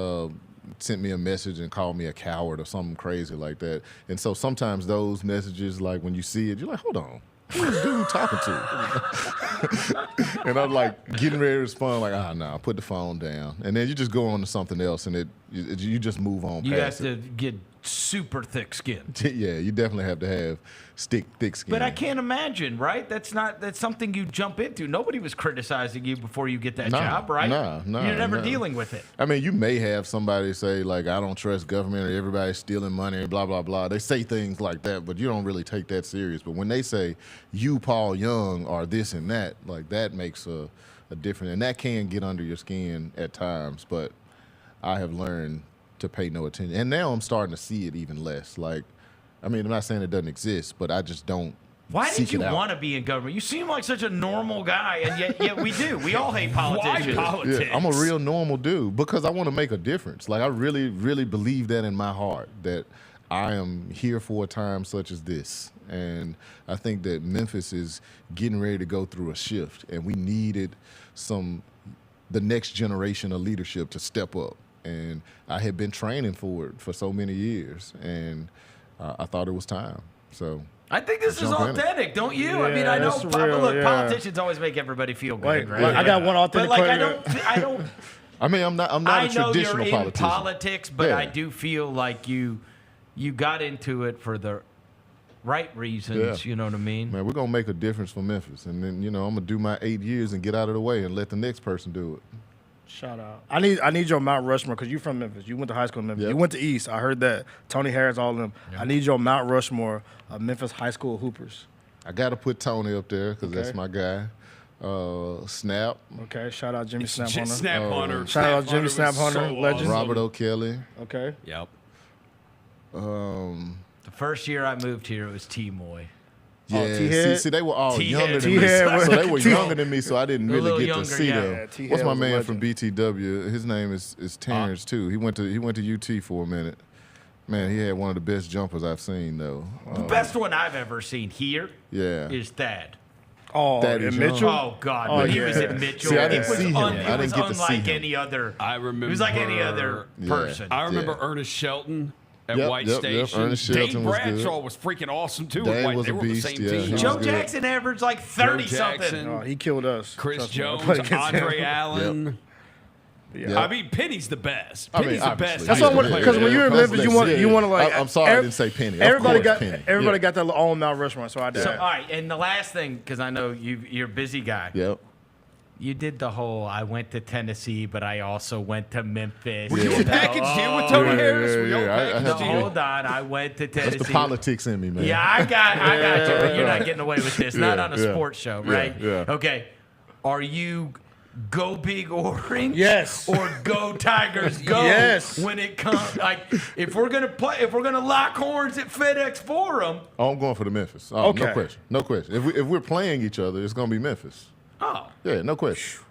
sent me a message and called me a coward or something crazy like that. And so sometimes those messages, like when you see it, you're like, hold on. Who's this dude talking to? And I'm like getting ready to respond, like, no, put the phone down. And then you just go on to something else, and you just move on You past have it. to get super thick skin. Yeah, you definitely have to have thick skin. But I can't imagine, right? That's something you jump into. Nobody was criticizing you before you get that job, right? No. You're never dealing with it. I mean, you may have somebody say, like, I don't trust government or everybody's stealing money, blah, blah, blah. They say things like that, but you don't really take that serious. But when they say, you, Paul Young, are this and that, like, that makes a difference. And that can get under your skin at times, but I have learned to pay no attention. And now I'm starting to see it even less. Like, I mean, I'm not saying it doesn't exist, but I just don't Why did seek you it out. want to be in government? You seem like such a normal guy, and yet we do. We all hate politicians. Yeah, I'm a real normal dude because I want to make a difference. Like I really, really believe that in my heart that I am here for a time such as this. And I think that Memphis is getting ready to go through a shift, and we needed the next generation of leadership to step up. And I had been training for it for so many years, and I thought it was time. So I think this is jump in it. authentic, don't you? Yeah, I mean, I know. that's real, Look, yeah. politicians always make everybody feel good, Wait, right? I got one authentic But like, question. I don't. I mean, I'm not I a know traditional you're in politician. politics, but Yeah. I do feel like you got into it for the right reasons. Yeah. You know what I mean? Man, we're gonna make a difference for Memphis, and then I'm gonna do my 8 years and get out of the way and let the next person do it. Shout out. I need your Mount Rushmore because you're from Memphis. You went to high school in Memphis. Yep. You went to East. I heard that. Tony Harris, all of them. I need your Mount Rushmore of Memphis high school hoopers. I gotta put Tony up there because that's Okay. my guy. Snap. Okay, shout out Jimmy Snap Hunter. Snap Hunter. Shout out Jimmy Snap Hunter, legend. Robert O'Kelly. Okay. Yep. The first year I moved here, it was T-Moy. Yeah, T-Head? see, they were all T-Head. younger than me, T-Head. so they were T- younger than me, so I didn't A really little get younger, to see yeah. them. Yeah, T-Head What's my was a man legend. from BTW? His name is Terrence too. He went to UT for a minute. Man, he had one of the best jumpers I've seen though. The best one I've ever seen here Yeah. is Thad. Oh, Thaddeus and Young. Mitchell? Oh God! Oh, when he yeah. was at Mitchell, See, I didn't it was see him. I It was didn't get to see unlike him. any other. I remember. It was like any other Yeah. person. I remember Yeah. Ernest Shelton at Yep, White yep, Station. Ernest Dave Shelton was good. Bradshaw was freaking awesome too. Dave at White. was They a were on the beast, same yeah. team. He was Joe good. Jackson averaged like 30 something. Jackson. Oh, he killed us. Chris Trust me. I Jones, played against him. Andre Allen. Yeah. I mean, Penny's the best. I mean, Penny's the obviously. best. That's Yeah, what yeah, because when yeah, you're in yeah. Memphis, you want to like. I'm sorry I didn't say Penny. Of Everybody course, got Penny. everybody Yeah. got their own Mount Rushmore, so I did. So all right, and the last thing, because I know you're a busy guy. Yep. You did the whole. I went to Tennessee, but I also went to Memphis. Were you a package deal with Tony Harris? Were you a yeah, I package had to deal? Hold on, I went to Tennessee. That's the politics in me, man. Yeah, I got you. But you're not getting away with this. Not Yeah, on a yeah. sports show, Yeah, right? yeah. Okay. Are you go big orange? Yes. Or go Tigers go? Yes. When it comes, like, if we're gonna lock horns at FedEx Forum. Oh, I'm going for the Memphis. Oh, Okay. No question. No question. If we're playing each other, it's going to be Memphis. Oh. Yeah, no question.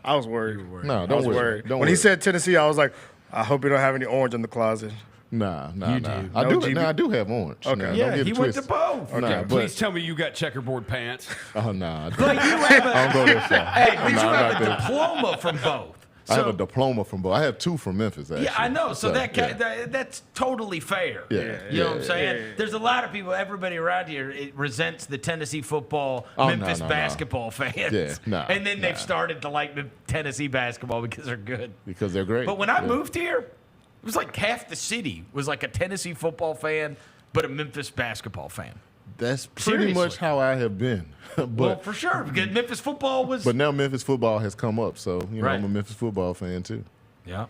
I was worried. No, I don't was worry. worried. Don't When worry. he said Tennessee, I was like, I hope you don't have any orange in the closet. Nah. You do. I No do. GB. I do have orange. Okay. Nah, Yeah, don't get he it went to twisted. both. Nah, Okay, but please tell me you got checkerboard pants. oh nah. But you have I don't go that far. Hey, but you Nah, have not a there. diploma from both. I have So- a diploma from both. I have two from Memphis. Actually. Yeah, I know. So yeah. that's totally fair. Yeah, You know what I'm yeah, saying? yeah. There's a lot of people, everybody around here resents the Tennessee football, Oh, no, Memphis no, no. basketball fans. Yeah, nah, and then they've nah. started to like the Tennessee basketball because they're good. because they're great. But when I Yeah. moved here, it was like half the city was like a Tennessee football fan, but a Memphis basketball fan. That's pretty Seriously. much how I have been. but Well, for sure, because Memphis football was. but now Memphis football has come up, so Right. I'm a Memphis football fan too. Yeah. All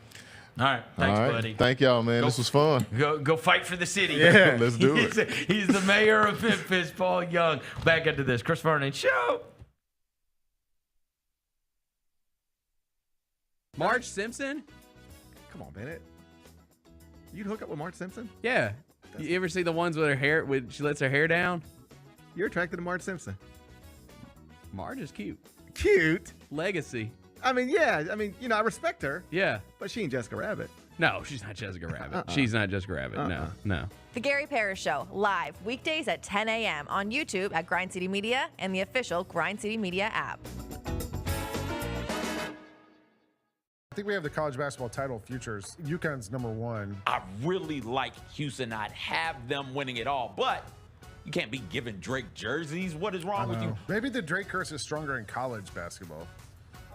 right. Thanks, All right. buddy. Thank y'all, man. Go- This was fun. Go fight for the city. Yeah, let's do it. He's the mayor of Memphis, Paul Young. Back into this. Chris Vernon Show. Marge Simpson? Come on, Bennett. You'd hook up with Marge Simpson? Yeah. You ever see the ones with her hair, when she lets her hair down? You're attracted to Marge Simpson. Marge is cute. Cute. Legacy. I mean, yeah. I mean, I respect her. Yeah. But she ain't Jessica Rabbit. No, she's not Jessica Rabbit. She's not Jessica Rabbit. No. The Gary Parrish Show, live weekdays at 10 a.m. on YouTube at Grind City Media and the official Grind City Media app. I think we have the college basketball title futures. UConn's #1. I really like Houston. I'd have them winning it all, but you can't be giving Drake jerseys. What is wrong with you? Maybe the Drake curse is stronger in college basketball.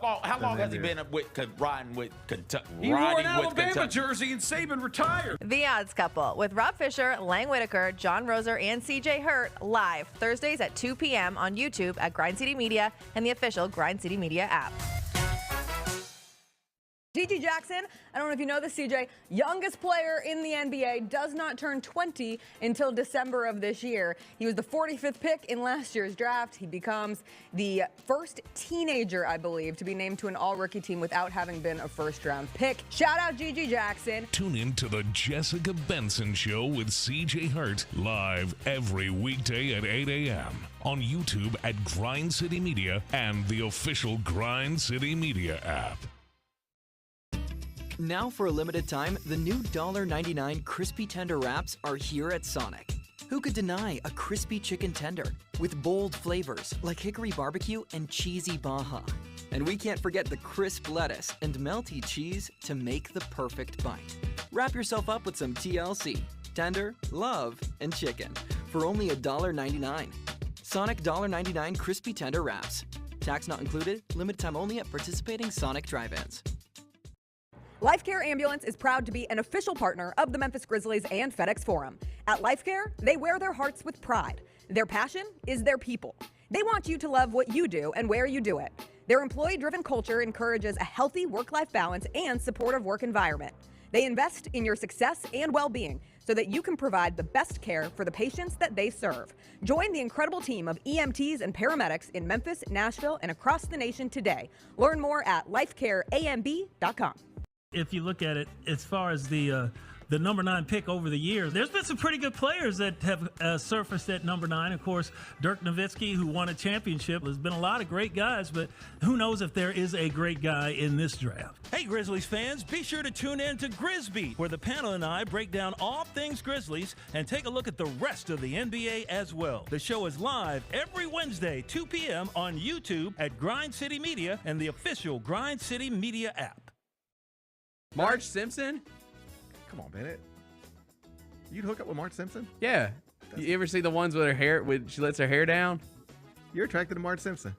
How long has he NBA. been riding with Kentucky? He wore an riding with Alabama Kentucky? jersey and Saban retired. The Odds Couple with Rob Fisher, Lang Whitaker, John Roser, and CJ Hurt live Thursdays at 2 p.m. on YouTube at Grind City Media and the official Grind City Media app. G.G. Jackson, I don't know if you know this, CJ, youngest player in the NBA, does not turn 20 until December of this year. He was the 45th pick in last year's draft. He becomes the first teenager, I believe, to be named to an all-rookie team without having been a first-round pick. Shout out G.G. Jackson. Tune in to the Jessica Benson Show with CJ Hurt live every weekday at 8 a.m. on YouTube at Grind City Media and the official Grind City Media app. Now for a limited time, the new $1.99 crispy tender wraps are here at Sonic. Who could deny a crispy chicken tender with bold flavors like hickory barbecue and cheesy Baja? And we can't forget the crisp lettuce and melty cheese to make the perfect bite. Wrap yourself up with some TLC, tender, love, and chicken for only $1.99. Sonic $1.99 crispy tender wraps. Tax not included, limited time only at participating Sonic drive-ins. LifeCare Ambulance is proud to be an official partner of the Memphis Grizzlies and FedEx Forum. At LifeCare, they wear their hearts with pride. Their passion is their people. They want you to love what you do and where you do it. Their employee-driven culture encourages a healthy work-life balance and supportive work environment. They invest in your success and well-being so that you can provide the best care for the patients that they serve. Join the incredible team of EMTs and paramedics in Memphis, Nashville, and across the nation today. Learn more at lifecareamb.com. If you look at it as far as the number 9 pick over the years, there's been some pretty good players that have surfaced at number 9. Of course, Dirk Nowitzki, who won a championship. There's been a lot of great guys, but who knows if there is a great guy in this draft. Hey, Grizzlies fans, be sure to tune in to Grizbeat, where the panel and I break down all things Grizzlies and take a look at the rest of the NBA as well. The show is live every Wednesday, 2 p.m. on YouTube at Grind City Media and the official Grind City Media app. Marge Simpson? Come on, Bennett. You'd hook up with Marge Simpson? Yeah. You ever see the ones with her hair, when she lets her hair down? You're attracted to Marge Simpson.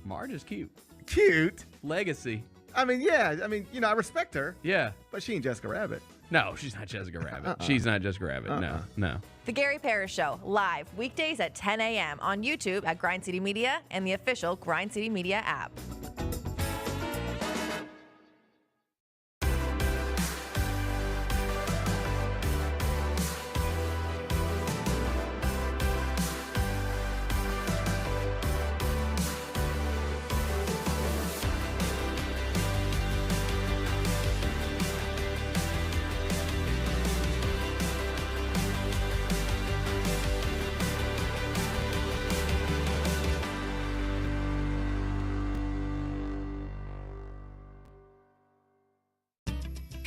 Marge is cute. Cute? Legacy. I mean, yeah. I mean, I respect her. Yeah. But she ain't Jessica Rabbit. No, she's not Jessica Rabbit. She's not Jessica Rabbit. No. The Gary Parrish Show, live weekdays at 10 a.m. on YouTube at Grind City Media and the official Grind City Media app.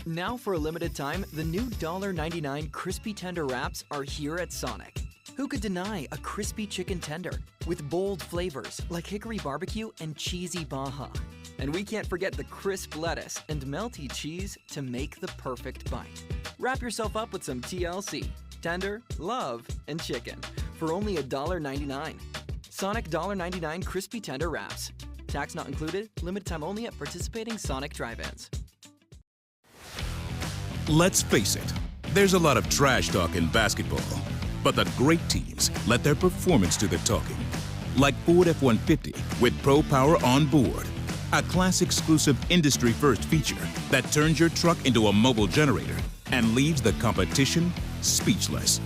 Now for a limited time, the new $1.99 crispy tender wraps are here at Sonic. Who could deny a crispy chicken tender with bold flavors like hickory barbecue and cheesy Baja? And we can't forget the crisp lettuce and melty cheese to make the perfect bite. Wrap yourself up with some TLC, tender, love, and chicken for only $1.99. Sonic $1.99 crispy tender wraps. Tax not included, limited time only at participating Sonic drive-ins. Let's face it, there's a lot of trash talk in basketball, but the great teams let their performance do the talking. Like Ford F-150 with Pro Power on board, a class-exclusive industry-first feature that turns your truck into a mobile generator and leaves the competition speechless.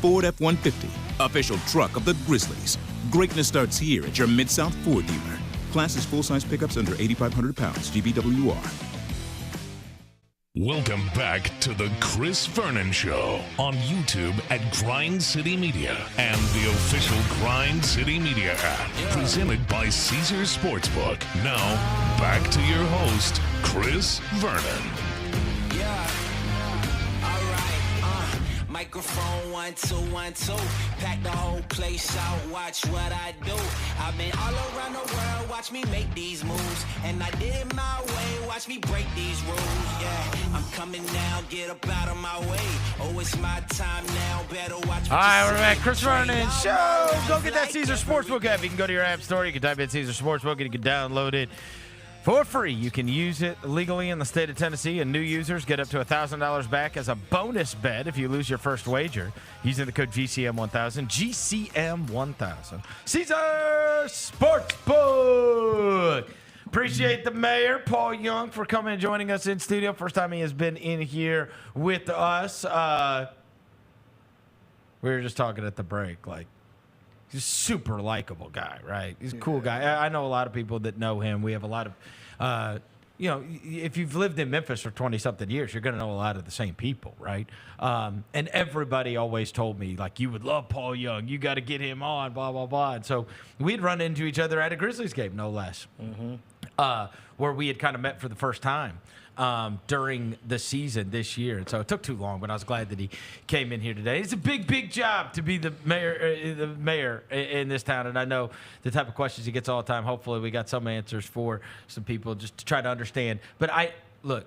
Ford F-150, official truck of the Grizzlies. Greatness starts here at your Mid-South Ford dealer. Class is full-size pickups under 8,500 pounds, GVWR. Welcome back to the Chris Vernon Show on YouTube at Grind City Media and the official Grind City Media app. Presented by Caesars Sportsbook. Now, back to your host, Chris Vernon. Microphone 1 2 1 2. Pack the whole place out. Watch what I do. I've been all around the world. Watch me make these moves, and I did it my way. Watch me break these rules. Yeah, I'm coming now. Get up out of my way. Oh, it's my time now. Better watch. All right, we're back. Chris Vernon Show. Go get that Caesar Sportsbook app. You can go to your app store. You can type in Caesar Sportsbook, and you can download it for free. You can use it legally in the state of Tennessee, and new users get up to $1,000 back as a bonus bet if you lose your first wager using the code GCM1000. GCM1000. Caesar Sportsbook. Appreciate the mayor, Paul Young, for coming and joining us in studio. First time he has been in here with us. We were just talking at the break. Like, he's a super likable guy, right? He's a cool guy. I know a lot of people that know him. We have a lot of, if you've lived in Memphis for 20-something years, you're going to know a lot of the same people, right? And everybody always told me, like, you would love Paul Young. You got to get him on, blah, blah, blah. And so we'd run into each other at a Grizzlies game, no less, where we had kind of met for the first time during the season this year. And so it took too long, but I was glad that he came in here today. It's a big, big job to be the mayor in this town. And I know the type of questions he gets all the time. Hopefully we got some answers for some people just to try to understand. But look,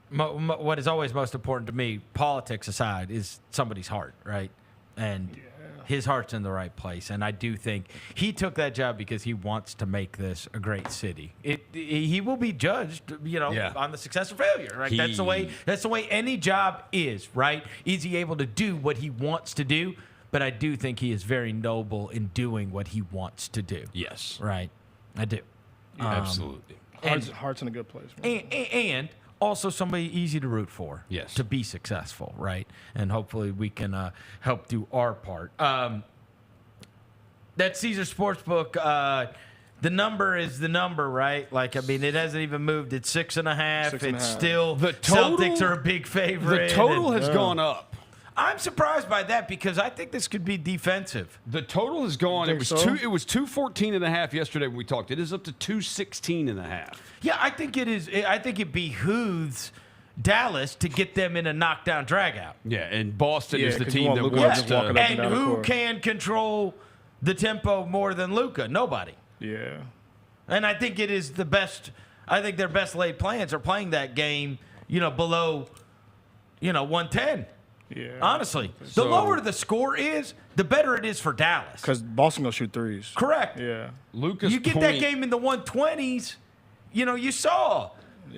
what is always most important to me, politics aside, is somebody's heart, right? And his heart's in the right place. And I do think he took that job because he wants to make this a great city. He will be judged, on the success or failure, right? That's the way any job is, right? Is he able to do what he wants to do? But I do think he is very noble in doing what he wants to do. Yes. Right? I do. Absolutely. Heart's in a good place. And also somebody easy to root for. Yes. To be successful, right? And hopefully we can help do our part. That Caesar Sportsbook, the number is the number, right? Like, I mean, it hasn't even moved. It's 6.5. It's still the total, Celtics are a big favorite. The total has gone up. I'm surprised by that because I think this could be defensive. The total has gone. It was so? It was 214.5 yesterday when we talked. It is up to 216.5. Yeah, I think it is. I think it behooves Dallas to get them in a knockdown dragout. Yeah, and Boston is the team that wants to. And who can control the tempo more than Luka? Nobody. Yeah. And I think it is the best. I think their best laid plans are playing that game, below, 110. Yeah. Honestly, the lower the score is, the better it is for Dallas. Because Boston will shoot threes. Correct. Yeah. You get that game in the 120s, you saw.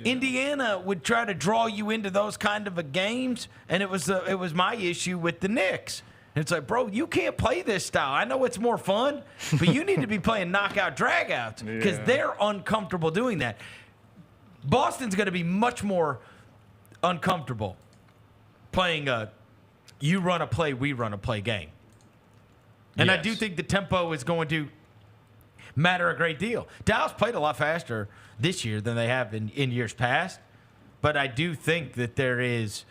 Indiana would try to draw you into those kind of games, and it was my issue with the Knicks. It's like, bro, you can't play this style. I know it's more fun, but you need to be playing knockout dragouts because they're uncomfortable doing that. Boston's going to be much more uncomfortable playing a you run a play, we run a play game. And I do think the tempo is going to matter a great deal. Dallas played a lot faster this year than they have in years past, but I do think that there is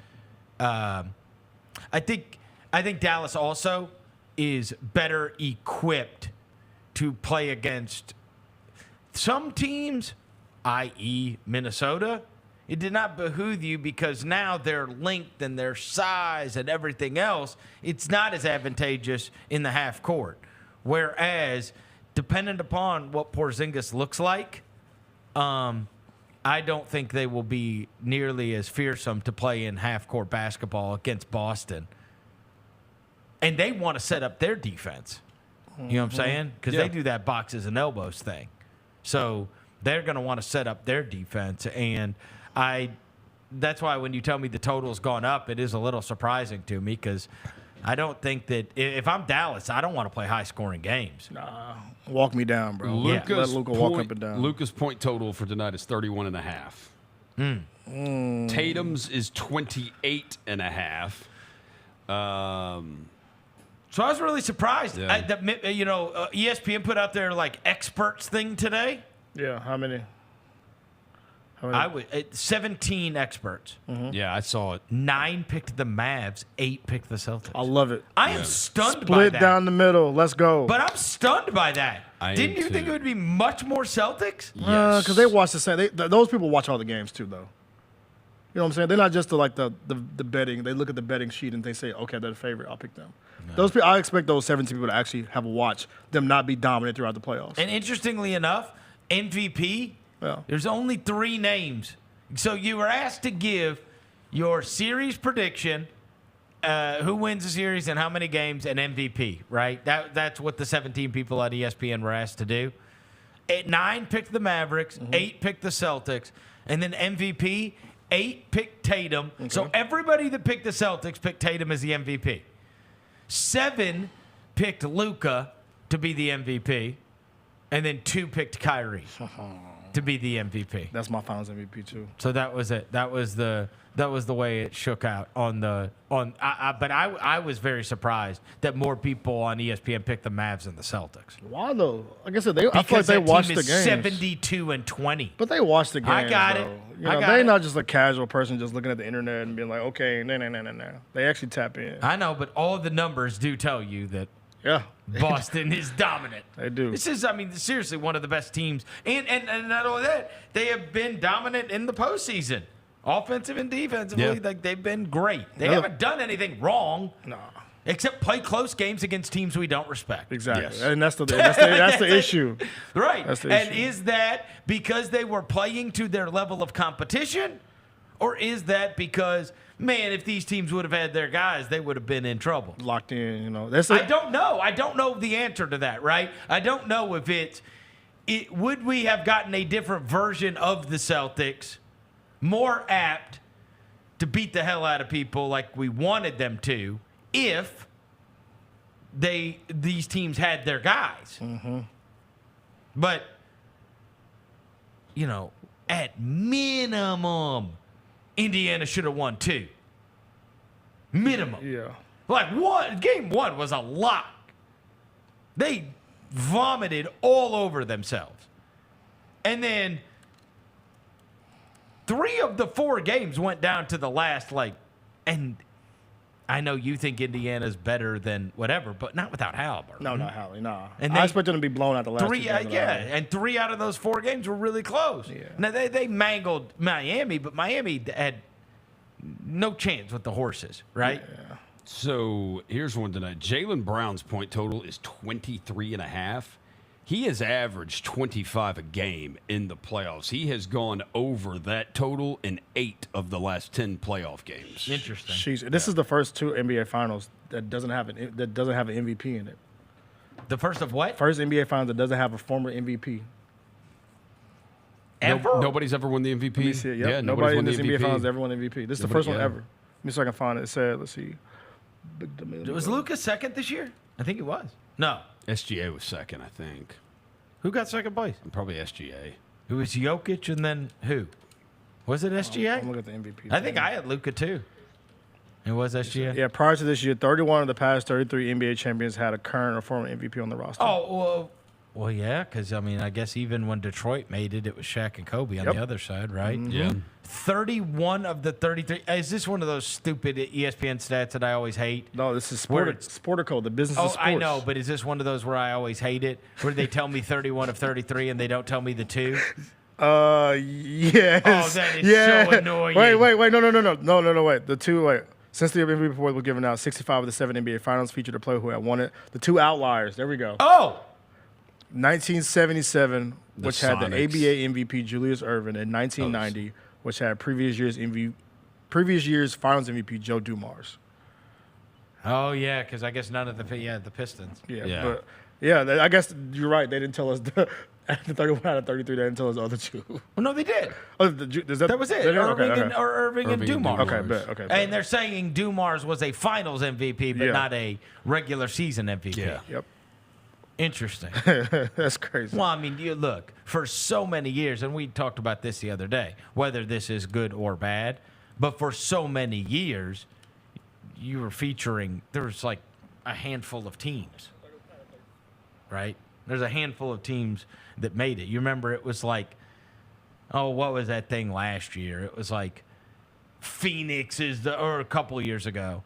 I think Dallas also is better equipped to play against some teams, i.e. Minnesota. It did not behoove you because now their length and their size and everything else, it's not as advantageous in the half court. Whereas, dependent upon what Porzingis looks like, I don't think they will be nearly as fearsome to play in half court basketball against Boston. And they want to set up their defense. You know what I'm saying? Because they do that boxes and elbows thing. So they're going to want to set up their defense. And that's why when you tell me the total's gone up, it is a little surprising to me because I don't think that if I'm Dallas, I don't want to play high-scoring games. Nah, walk me down, bro. Let Luka walk up and down. Luka's point total for tonight is 31.5. Tatum's is 28.5. So I was really surprised that ESPN put out their experts thing today. Yeah, how many? 17 experts. Yeah, I saw it. 9 picked the Mavs, 8 picked the Celtics. I love it. I am stunned by Split that. down the middle. Let's go. But I'm stunned by that. Didn't you think it would be much more Celtics? Yes. Because they watch the same. Those people watch all the games too, though. You know what I'm saying? They're not just the betting. They look at the betting sheet and they say, okay, they're the favorite. I'll pick them. No. Those people, I expect those 17 people to actually have a watch them not be dominant throughout the playoffs. And interestingly enough, MVP. There's only 3 names. So you were asked to give your series prediction, who wins the series and how many games, and MVP, right? That's what the 17 people at ESPN were asked to do. 9 picked the Mavericks, 8 picked the Celtics, and then MVP, 8 picked Tatum. Okay. So everybody that picked the Celtics picked Tatum as the MVP. 7 picked Luka to be the MVP. and then 2 picked Kyrie to be the MVP. That's my Finals MVP too. So that was it. That was the way it shook out on the on. But I was very surprised that more people on ESPN picked the Mavs than the Celtics. Why though? Like I said, I feel like Because they that watched team the is games. 72-20. But they watched the games. I got it. though. You know, they're not just a casual person just looking at the internet and being like, okay, no. They actually tap in. I know, but all the numbers do tell you that. Yeah. Boston is dominant. They do. This is, seriously one of the best teams. And not only that, they have been dominant in the postseason. Offensive and defensively, like they've been great. They haven't done anything wrong. No. Except play close games against teams we don't respect. Exactly. Yes. And that's the issue. Right. That's the and issue. is that because they were playing to their level of competition? Or is that because, man, if these teams would have had their guys, they would have been in trouble? Locked in, you know. I don't know. I don't know the answer to that, right? I don't know if would we have gotten a different version of the Celtics, more apt to beat the hell out of people like we wanted them to, if these teams had their guys. Mm-hmm. But, at minimum, Indiana should have won 2. Minimum. Yeah. Like game 1 was a lock. They vomited all over themselves. And then 3 of the 4 games went down to the last, and I know you think Indiana's better than whatever, but not without Halliburton. No, not Hallie, nah. And I expect them to be blown out the last 3, 2 games. and 3 out of those 4 games were really close. Yeah. Now, they mangled Miami, but Miami had no chance with the horses, right? Yeah. So here's one tonight. Jaylen Brown's point total is 23.5. He has averaged 25 a game in the playoffs. He has gone over that total in 8 of the last 10 playoff games. Interesting. Jeez, this is the first 2 NBA Finals that doesn't have an MVP in it. The first of what? First NBA Finals that doesn't have a former MVP. Ever? Nobody's ever won the MVP? Let me see it. Yep. Yeah, Nobody in won this the NBA MVP. Finals ever won MVP. This is the first one ever. Let me see if I can find it. It said, let's see. Was Luka second this year? I think he was. No. SGA was second, I think. Who got second place? Probably SGA. It was Jokic and then who? Was it SGA? I'm looking at the MVP. I think I had Luka too. It was SGA? Yeah, prior to this year, 31 of the past 33 NBA champions had a current or former MVP on the roster. Oh, well, yeah, because, I guess even when Detroit made it, it was Shaq and Kobe on the other side, right? Mm-hmm. Yeah. 31 of the 33. Is this one of those stupid ESPN stats that I always hate? No, this is Where Sportico, the business of sports. I know, but is this one of those where I always hate it? Where they tell me 31 of 33 and they don't tell me the 2? Yes. Oh, that is so annoying. Wait, no, wait. The 2, wait. Since the MVP report was given out, 65 of the 7 NBA Finals featured a player who had won it. The 2 outliers, there we go. Oh! 1977, which had the Sonics. ABA MVP Julius Erving, and 1990, which had previous year's Finals MVP Joe Dumars. Oh, yeah, because I guess none of the Pistons. Yeah, I guess you're right. They didn't tell us the 31 out of 33. They didn't tell us the other 2. Well, no, they did. Oh, That was it. Irving and Dumars. Okay, bet. Okay, bet. And they're saying Dumars was a Finals MVP, but not a regular season MVP. Yeah. Yep. Interesting. That's crazy. Well, you look, for so many years, and we talked about this the other day, whether this is good or bad, but for so many years, you were featuring, there was like a handful of teams, right? There's a handful of teams that made it. You remember it was like, what was that thing last year? It was like Phoenix or a couple of years ago.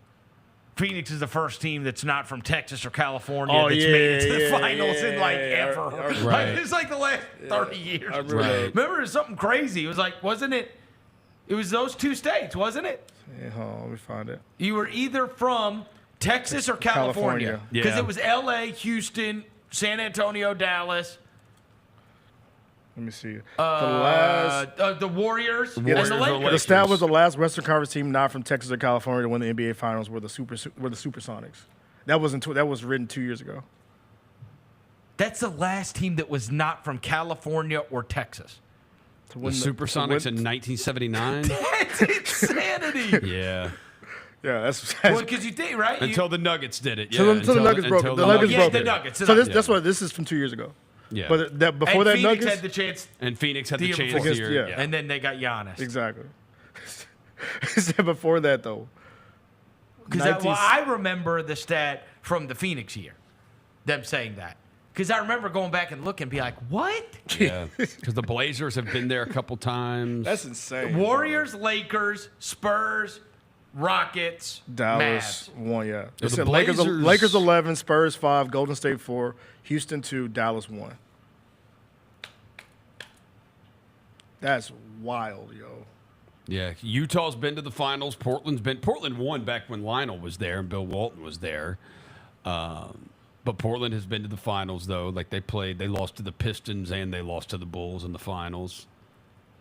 Phoenix is the first team that's not from Texas or California that's made it to the finals in ever. Right. It's like the last 30 years. Right. Remember, it was something crazy. It was like, wasn't it? It was those 2 states, wasn't it? Yeah, hold on, let me find it. You were either from Texas or California. Because Yeah. it was L.A., Houston, San Antonio, Dallas. Let me see. The Warriors and the Lakers. The stat was the last Western Conference team not from Texas or California to win the NBA Finals were the Supersonics. That was written 2 years ago. That's the last team that was not from California or Texas. The Supersonics in 1979? That's insanity. Yeah. Yeah, that's well, because you think, right? Until the Nuggets did it. Until the Nuggets broke. The Nuggets broke. The Nuggets. So that's what this is from 2 years ago. Yeah. But before and that, Phoenix Nuggets had the chance. And Phoenix had the year chance before. the year. Yeah. And then they got Giannis. Exactly. Before that, though. Because I remember the stat from the Phoenix year, them saying that. Because I remember going back and looking and be like, what? Yeah. Because the Blazers have been there a couple times. That's insane. Warriors, Lakers, Spurs, Rockets, Dallas Mavs. won, yeah. The It said Blazers- Lakers 11, Spurs 5, Golden State 4, Houston 2, Dallas 1. That's wild, yo. Yeah, Utah's been to the finals. Portland won back when Lionel was there and Bill Walton was there. But Portland has been to the finals though. Like they lost to the Pistons and they lost to the Bulls in the finals.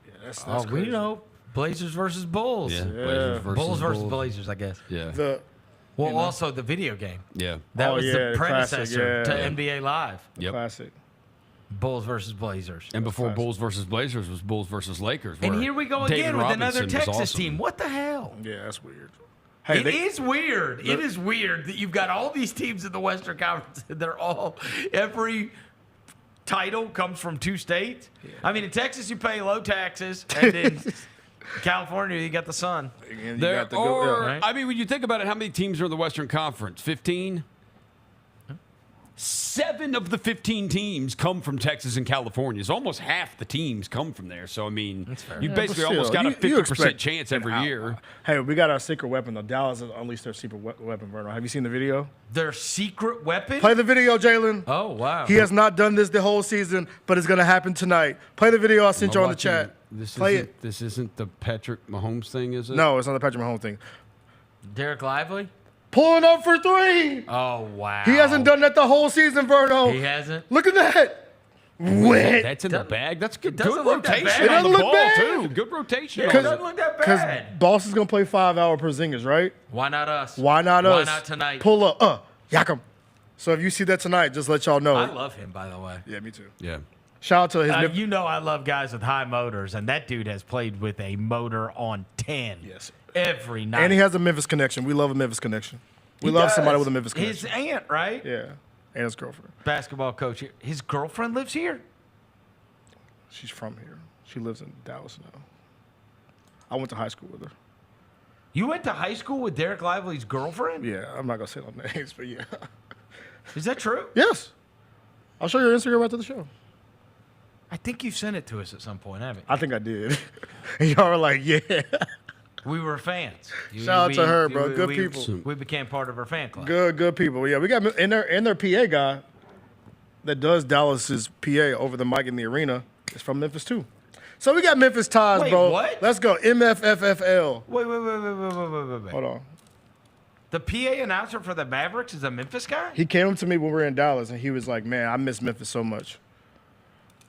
Yeah, that's We crazy. know Blazers versus Bulls. Yeah, Blazers versus Bulls versus Bulls. Blazers, I guess. Yeah. Also the video game. Yeah. That was the the classic, predecessor to yeah. NBA Live. Yep. Classic. Bulls versus Blazers. And before Bulls versus Blazers was Bulls versus Lakers. And where here we go David again with another Robinson was Texas awesome. team. What the hell? Yeah, that's weird. It is weird. It is weird that you've got all these teams in the Western Conference and every title comes from two states. Yeah. I mean, in Texas, you pay low taxes, and in California, you got the sun. I mean, when you think about it, how many teams are in the Western Conference? 15? 7 of the 15 teams come from Texas and California. So almost half the teams come from there. So, I mean, you basically almost got a 50% chance every year. Hey, we got our secret weapon, though. Dallas has unleashed their secret weapon, Vernon. Have you seen the video? Their secret weapon? Play the video, Jalen. Oh, wow. He has not done this the whole season, but it's going to happen tonight. Play the video. I sent you on the chat. Play it. This isn't the Patrick Mahomes thing, is it? No, it's not the Patrick Mahomes thing. Derek Lively? Pulling up for 3. Oh, wow. He hasn't done that the whole season, Verno. He hasn't? Look at that. Wet. That's in the bag. That's good, doesn't good look that rotation bad. on It the doesn't ball, look bad. too. Good rotation. It doesn't look that Because bad. Boss is going to play 5-hour Porzingis, right? Why not us? Why not us? Why not tonight? Pull up. Yakum. So if you see that tonight, just let y'all know. I love him, by the way. Yeah, me too. Yeah. Shout out to his. You know I love guys with high motors, and that dude has played with a motor on 10 every night. And he has a Memphis connection. We love a Memphis connection. We love somebody with a Memphis connection. His aunt, right? Yeah. And his girlfriend. Basketball coach. His girlfriend lives here? She's from here. She lives in Dallas now. I went to high school with her. You went to high school with Derek Lively's girlfriend? Yeah, I'm not going to say no names, but yeah. Is that true? Yes. I'll show you her Instagram after the show. I think you've sent it to us at some point, haven't you? I think I did. And y'all were like, yeah. We were fans. Shout out to her, bro. Good people. We became part of her fan club. Good people. Yeah, we got in their PA guy that does Dallas's PA over the mic in the arena is from Memphis too. So we got Memphis ties, Wait, bro. what? Let's go. MFFFL. Wait. Hold on. The PA announcer for the Mavericks is a Memphis guy? He came up to me when we were in Dallas, and he was like, man, I miss Memphis so much.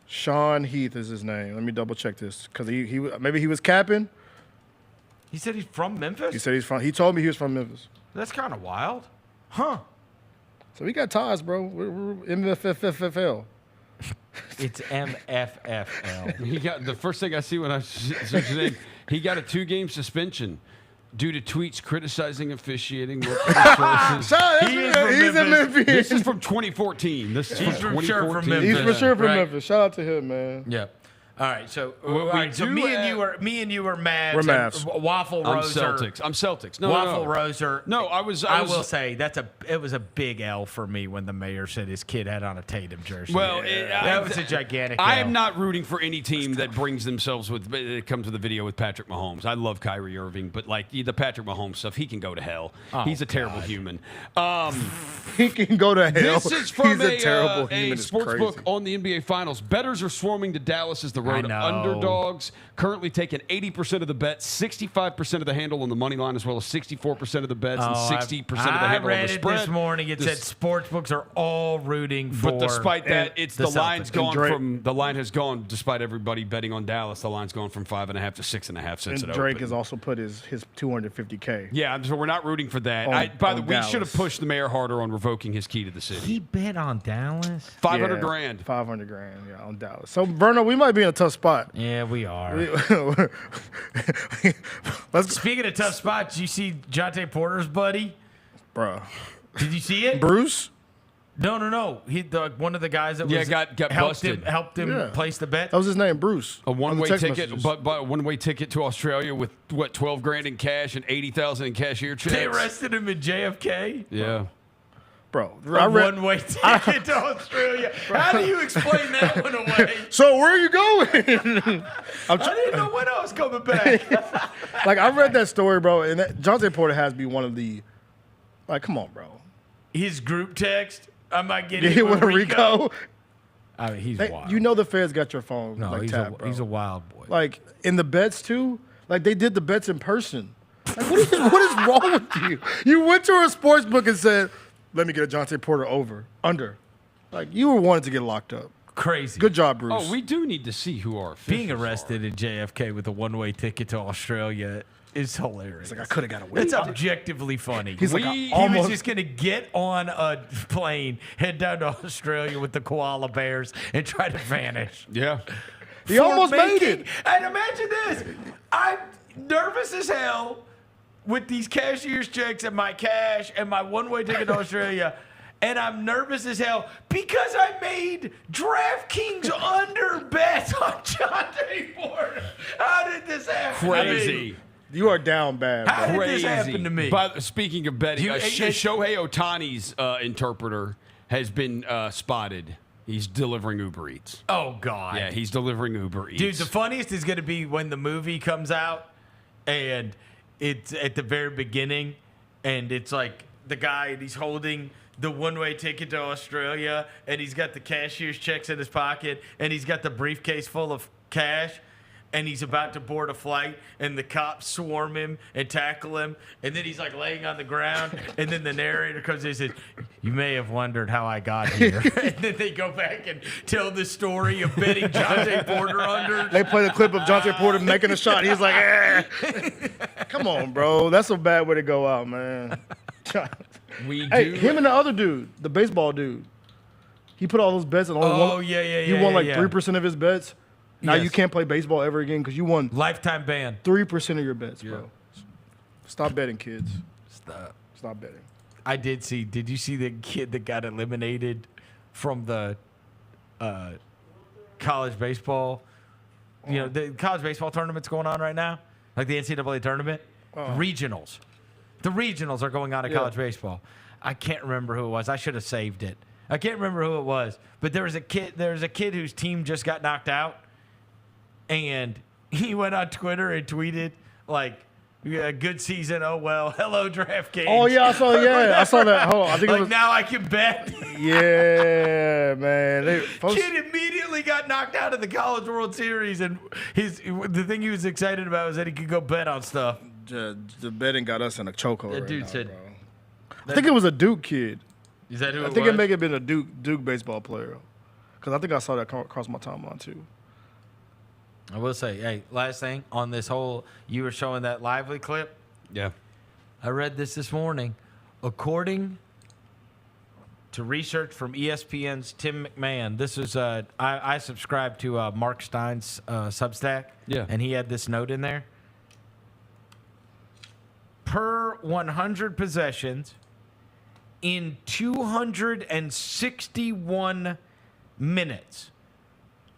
Sean Heath is his name. Let me double check this because he maybe he was capping. He said he's from Memphis? He said he's from. He told me he was from Memphis. That's kind of wild. Huh. So we got ties, bro. We're MFFFL. It's MFFL. He got the first thing I see when I search his name. He got a 2-game suspension due to tweets criticizing officiating. He's a Memphis. This is from 2014. This is He's from for sure from 2014. Memphis. He's for sure from Right. Memphis. Shout out to him, man. Yep. All right, so do me and you are Mavs. We're Mavs. And Waffle I'm Roser. Celtics. I'm Celtics. No, Waffle no. Roser. No, I was. I will say it was a big L for me when the mayor said his kid had on a Tatum jersey. Well, that was a gigantic. I L. am not rooting for any team that brings themselves with. It comes to the video with Patrick Mahomes. I love Kyrie Irving, but like the Patrick Mahomes stuff, he can go to hell. Oh, He's a terrible human. He can go to hell. This is from He's a terrible human. It's sports crazy. book on the NBA Finals. Bettors are swarming to Dallas as the road I know. underdogs. Currently taking 80% of the bets, 65% of the handle on the money line, as well as 64% of the bets and 60% of the handle I on read the it spread. this morning. It said sports books are all rooting for. But despite that, it's the line's Celtics. gone from the line has gone. Despite everybody betting on Dallas, the line's gone from 5.5 to 6.5 since And it Drake opened. has also put his Yeah, 250K. so we're not rooting for that. On- By the on way, we should have Dallas. pushed the mayor harder on revoking his key to the city. He bet on Dallas. 500 grand. 500 grand, yeah, on Dallas. So, Verno, we might be in a tough spot. Yeah, we are. Let's Speaking of tough spots, you see Jonte Porter's buddy? Bro. Did you see it? Bruce? No. One of the guys that got helped busted. helped him place the bet. That was his name, Bruce. A on the one-way text ticket, messages. but a one-way ticket to Australia with what, $12,000 in cash and $80,000 in cashier checks. They arrested him in JFK. Yeah. Bro, A one-way ticket to Australia. How do you explain that one away? So where are you going? I didn't know when I was coming back. Like, I read that story, bro, and Jonte Porter has to be one of the, like, come on, bro. His group text, I might get Get hit with a Rico. I mean, he's Hey, wild. you know the feds got your phone. No, like, he's, tapped, bro. he's a wild boy. Like, in the bets, too, like, they did the bets in person. Like, what is wrong with you? You went to a sports book and said, let me get a Jonte Porter under. Like, you were wanting to get locked up. Crazy. Good job, Bruce. Oh, we do need to see who our officials Being arrested in JFK with a one-way ticket to Australia is hilarious. Like, I could have got away. It's objectively funny. He's like, he almost- was just going to get on a plane, head down to Australia with the koala bears, and try to vanish. Yeah. He almost made it. And imagine this. I'm nervous as hell with these cashier's checks and my cash and my one-way ticket to Australia. And I'm nervous as hell because I made DraftKings under bet on Jonte Porter. How did this happen? Crazy. You are down bad, How bro. did this happen to me? But speaking of betting, You- Shohei Ohtani's interpreter has been spotted. He's delivering Uber Eats. Oh, God. Yeah, he's delivering Uber Eats. Dude, the funniest is going to be when the movie comes out and it's at the very beginning and it's like the guy and he's holding the one-way ticket to Australia and he's got the cashier's checks in his pocket and he's got the briefcase full of cash and he's about to board a flight and the cops swarm him and tackle him and then he's like laying on the ground and then the narrator comes in and says, you may have wondered how I got here. And then they go back and tell the story of betting Jonte Porter under. They play the clip of Jonte Porter making a shot. He's like, eh. Come on, bro. That's a bad way to go out, man. Hey, him and the other dude, the baseball dude. He put all those bets and only won. He won like 3% of his bets. Now you can't play baseball ever again because you won lifetime ban. 3% of your bets, bro. Stop betting, kids. Stop betting. I did see. Did you see the kid that got eliminated from the college baseball? You know, the college baseball tournament's going on right now, like the NCAA tournament. Regionals. The regionals are going on at college baseball. I can't remember who it was. I should have saved it. I can't remember who it was. But there was a kid whose team just got knocked out, and he went on Twitter and tweeted like, "Yeah, good season. Oh well. Hello, DraftKings." Oh yeah, I saw. Yeah, I saw that. Hold on, I think like it was. now I can bet. Yeah, man. Kid immediately got knocked out of the College World Series, and the thing he was excited about was that he could go bet on stuff. The betting got us in a chokehold. That right dude now, said. bro. I think it was a Duke kid. Is that who I it think was? it may have been a Duke baseball player, because I think I saw that come across my timeline too. I will say, hey, last thing on this whole, you were showing that Lively clip. Yeah. I read this morning. According to research from ESPN's Tim McMahon, this is, I subscribe to Mark Stein's Substack. Yeah. And he had this note in there. Per 100 possessions in 261 minutes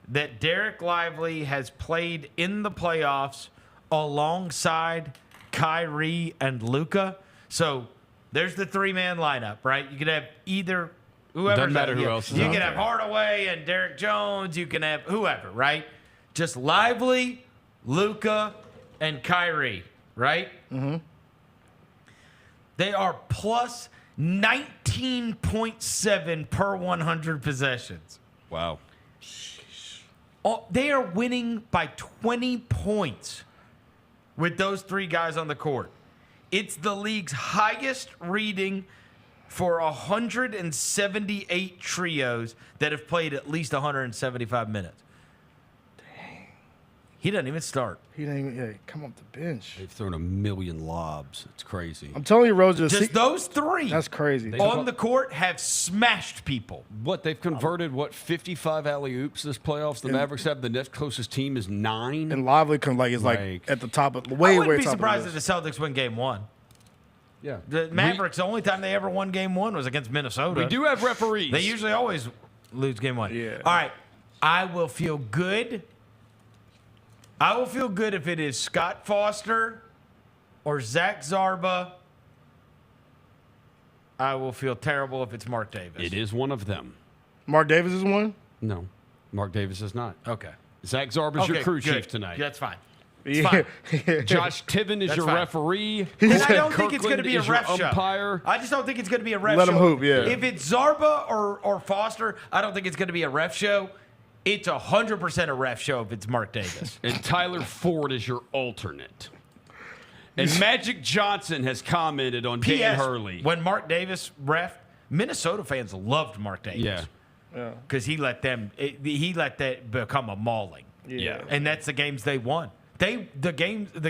that Derek Lively has played in the playoffs alongside Kyrie and Luka. So there's the three-man lineup, right? You could have either whoever. Doesn't matter who else is You out can there. have Hardaway and Derek Jones. You can have whoever, right? Just Lively, Luka, and Kyrie, right? Mm-hmm. They are plus 19.7 per 100 possessions. Wow. They are winning by 20 points with those three guys on the court. It's the league's highest reading for 178 trios that have played at least 175 minutes. Dang. He doesn't even start. He didn't even come off the bench. They've thrown a million lobs. It's crazy. I'm telling you, Rose. Just those three. That's crazy. On the court have smashed people. What, they've converted, 55 alley-oops this playoffs? The Mavericks have the next closest team is 9. And Lively is like at the top of I way wouldn't be top surprised of if the the Celtics win game one. Yeah. The Mavericks, the only time they ever won game 1 was against Minnesota. We do have referees. They usually always lose game 1. Yeah. All right. I will feel good. I will feel good if it is Scott Foster or Zach Zarba. I will feel terrible if it's Mark Davis. It is one of them. Mark Davis is one? No, Mark Davis is not. Okay. Zach Zarba's your crew chief tonight. That's fine. It's Yeah. fine. Josh Tiven is That's your fine. referee. And I don't think it's going to Kirkland be a is your ref show. umpire. I just don't think it's going to be a ref Let show. him hoop, yeah. If it's Zarba or Foster, I don't think it's going to be a ref show. It's 100% a ref show if it's Mark Davis. And Tyler Ford is your alternate. And Magic Johnson has commented on Dan P.S. Hurley. When Mark Davis ref, Minnesota fans loved Mark Davis. Yeah. Because he let that become a mauling. Yeah. And that's the games they won. The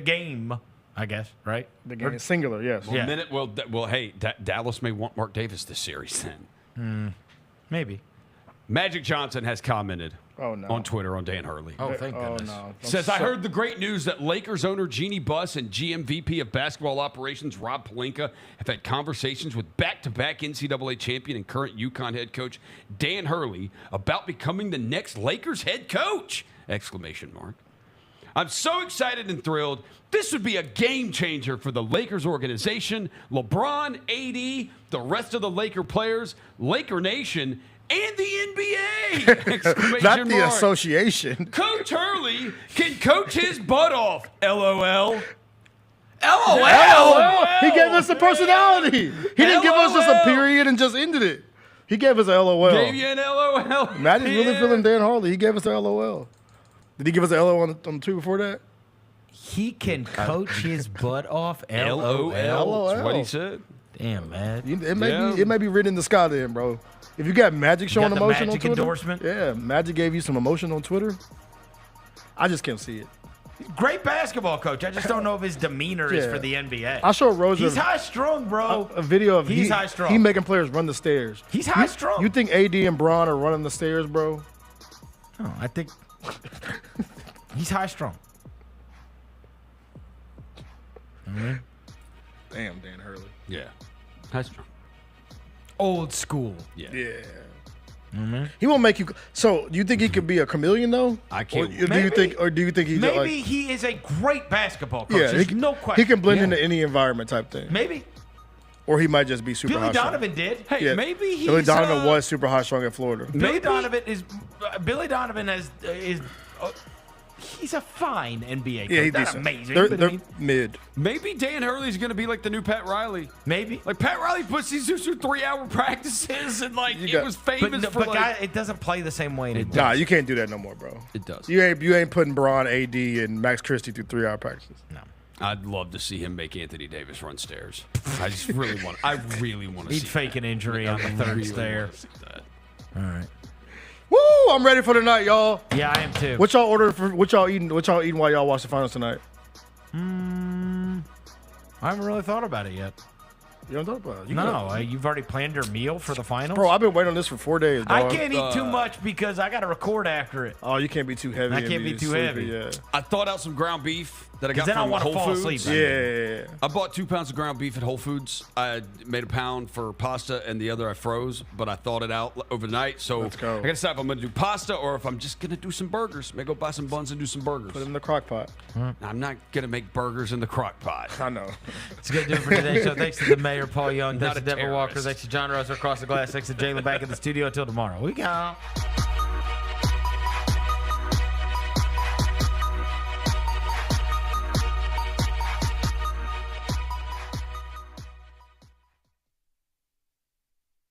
game, I guess, right? The game is singular, yes. Well, hey, Dallas may want Mark Davis this series then. Maybe. Magic Johnson has commented on Twitter on Dan Hurley. Oh, thank goodness. No. Says, I heard the great news that Lakers owner Jeannie Buss and GM VP of basketball operations Rob Pelinka have had conversations with back-to-back NCAA champion and current UConn head coach Dan Hurley about becoming the next Lakers head coach! ! I'm so excited and thrilled. This would be a game changer for the Lakers organization, LeBron, AD, the rest of the Laker players, Laker Nation, and the NBA! Not the association. Coach Hurley can coach his butt off. LOL. LOL. He gave us a personality. He didn't give us just a period and just ended it. He gave us a LOL. Gave you an LOL. Matt is really feeling Dan Hurley. He gave us a LOL. Did he give us a LOL on the two before that? He can coach his butt off. LOL. That's what he said. Damn, man. It may be written in the sky then, bro. If you got Magic showing the emotion Magic on Twitter, endorsement? Yeah, Magic gave you some emotion on Twitter. I just can't see it. Great basketball coach. I just don't know if his demeanor is Yeah. for the NBA. I showed Roser He's high strung, bro. a video of He's high strung. He making players run the stairs. He's high strung. You think AD and Bron are running the stairs, bro? No, I think he's high strung. Damn, Dan Hurley. Yeah. High strung. Old school. Yeah. Mm-hmm. He won't make you. So, do you think he could be a chameleon though? I can't. Or do you think he's Maybe like, he is a great basketball coach. yeah, There's no question. He can blend into any environment type thing. Maybe. Or he might just be super Billy high strung. Donovan did. Hey, Yeah. maybe he's... Billy Donovan was super high strung at Florida. Billy Donovan is he's a fine NBA coach. Yeah, he's Not decent. amazing. They're but I mean, mid. Maybe Dan Hurley's going to be like the new Pat Riley. Maybe. Like, Pat Riley puts these dudes through 3-hour practices and, like, it was famous for, like... guy, it doesn't play the same way anymore. Nah, you can't do that no more, bro. It does. You ain't putting Bron, AD, and Max Christie through 3-hour practices. No. I'd love to see him make Anthony Davis run stairs. I really want to He'd see fake an injury on the third stair. All right. Woo! I'm ready for tonight, y'all. Yeah, I am too. What y'all ordered for? What y'all eating while y'all watch the finals tonight? I haven't really thought about it yet. You don't talk about it. No, you've already planned your meal for the finals? Bro, I've been waiting on this for 4 days, dog. I can't eat too much because I got to record after it. Oh, you can't be too heavy. I can't be too heavy. Yeah. I thought out some ground beef that I got then I from wanna Whole fall Foods. asleep. Yeah. I bought 2 pounds of ground beef at Whole Foods. I made a pound for pasta and the other I froze, but I thawed it out overnight. So Let's go. I got to decide if I'm going to do pasta or if I'm just going to do some burgers. Maybe go buy some buns and do some burgers. Put it in the crock pot. I'm not going to make burgers in the crock pot. I know. It's going to do it for today's show. Thanks to the mayor, Paul Young. Not Thanks to a Deborah Walker. terrorist. Thanks to John Roser across the glass. Thanks to Jalen back in the studio. Until tomorrow. We go.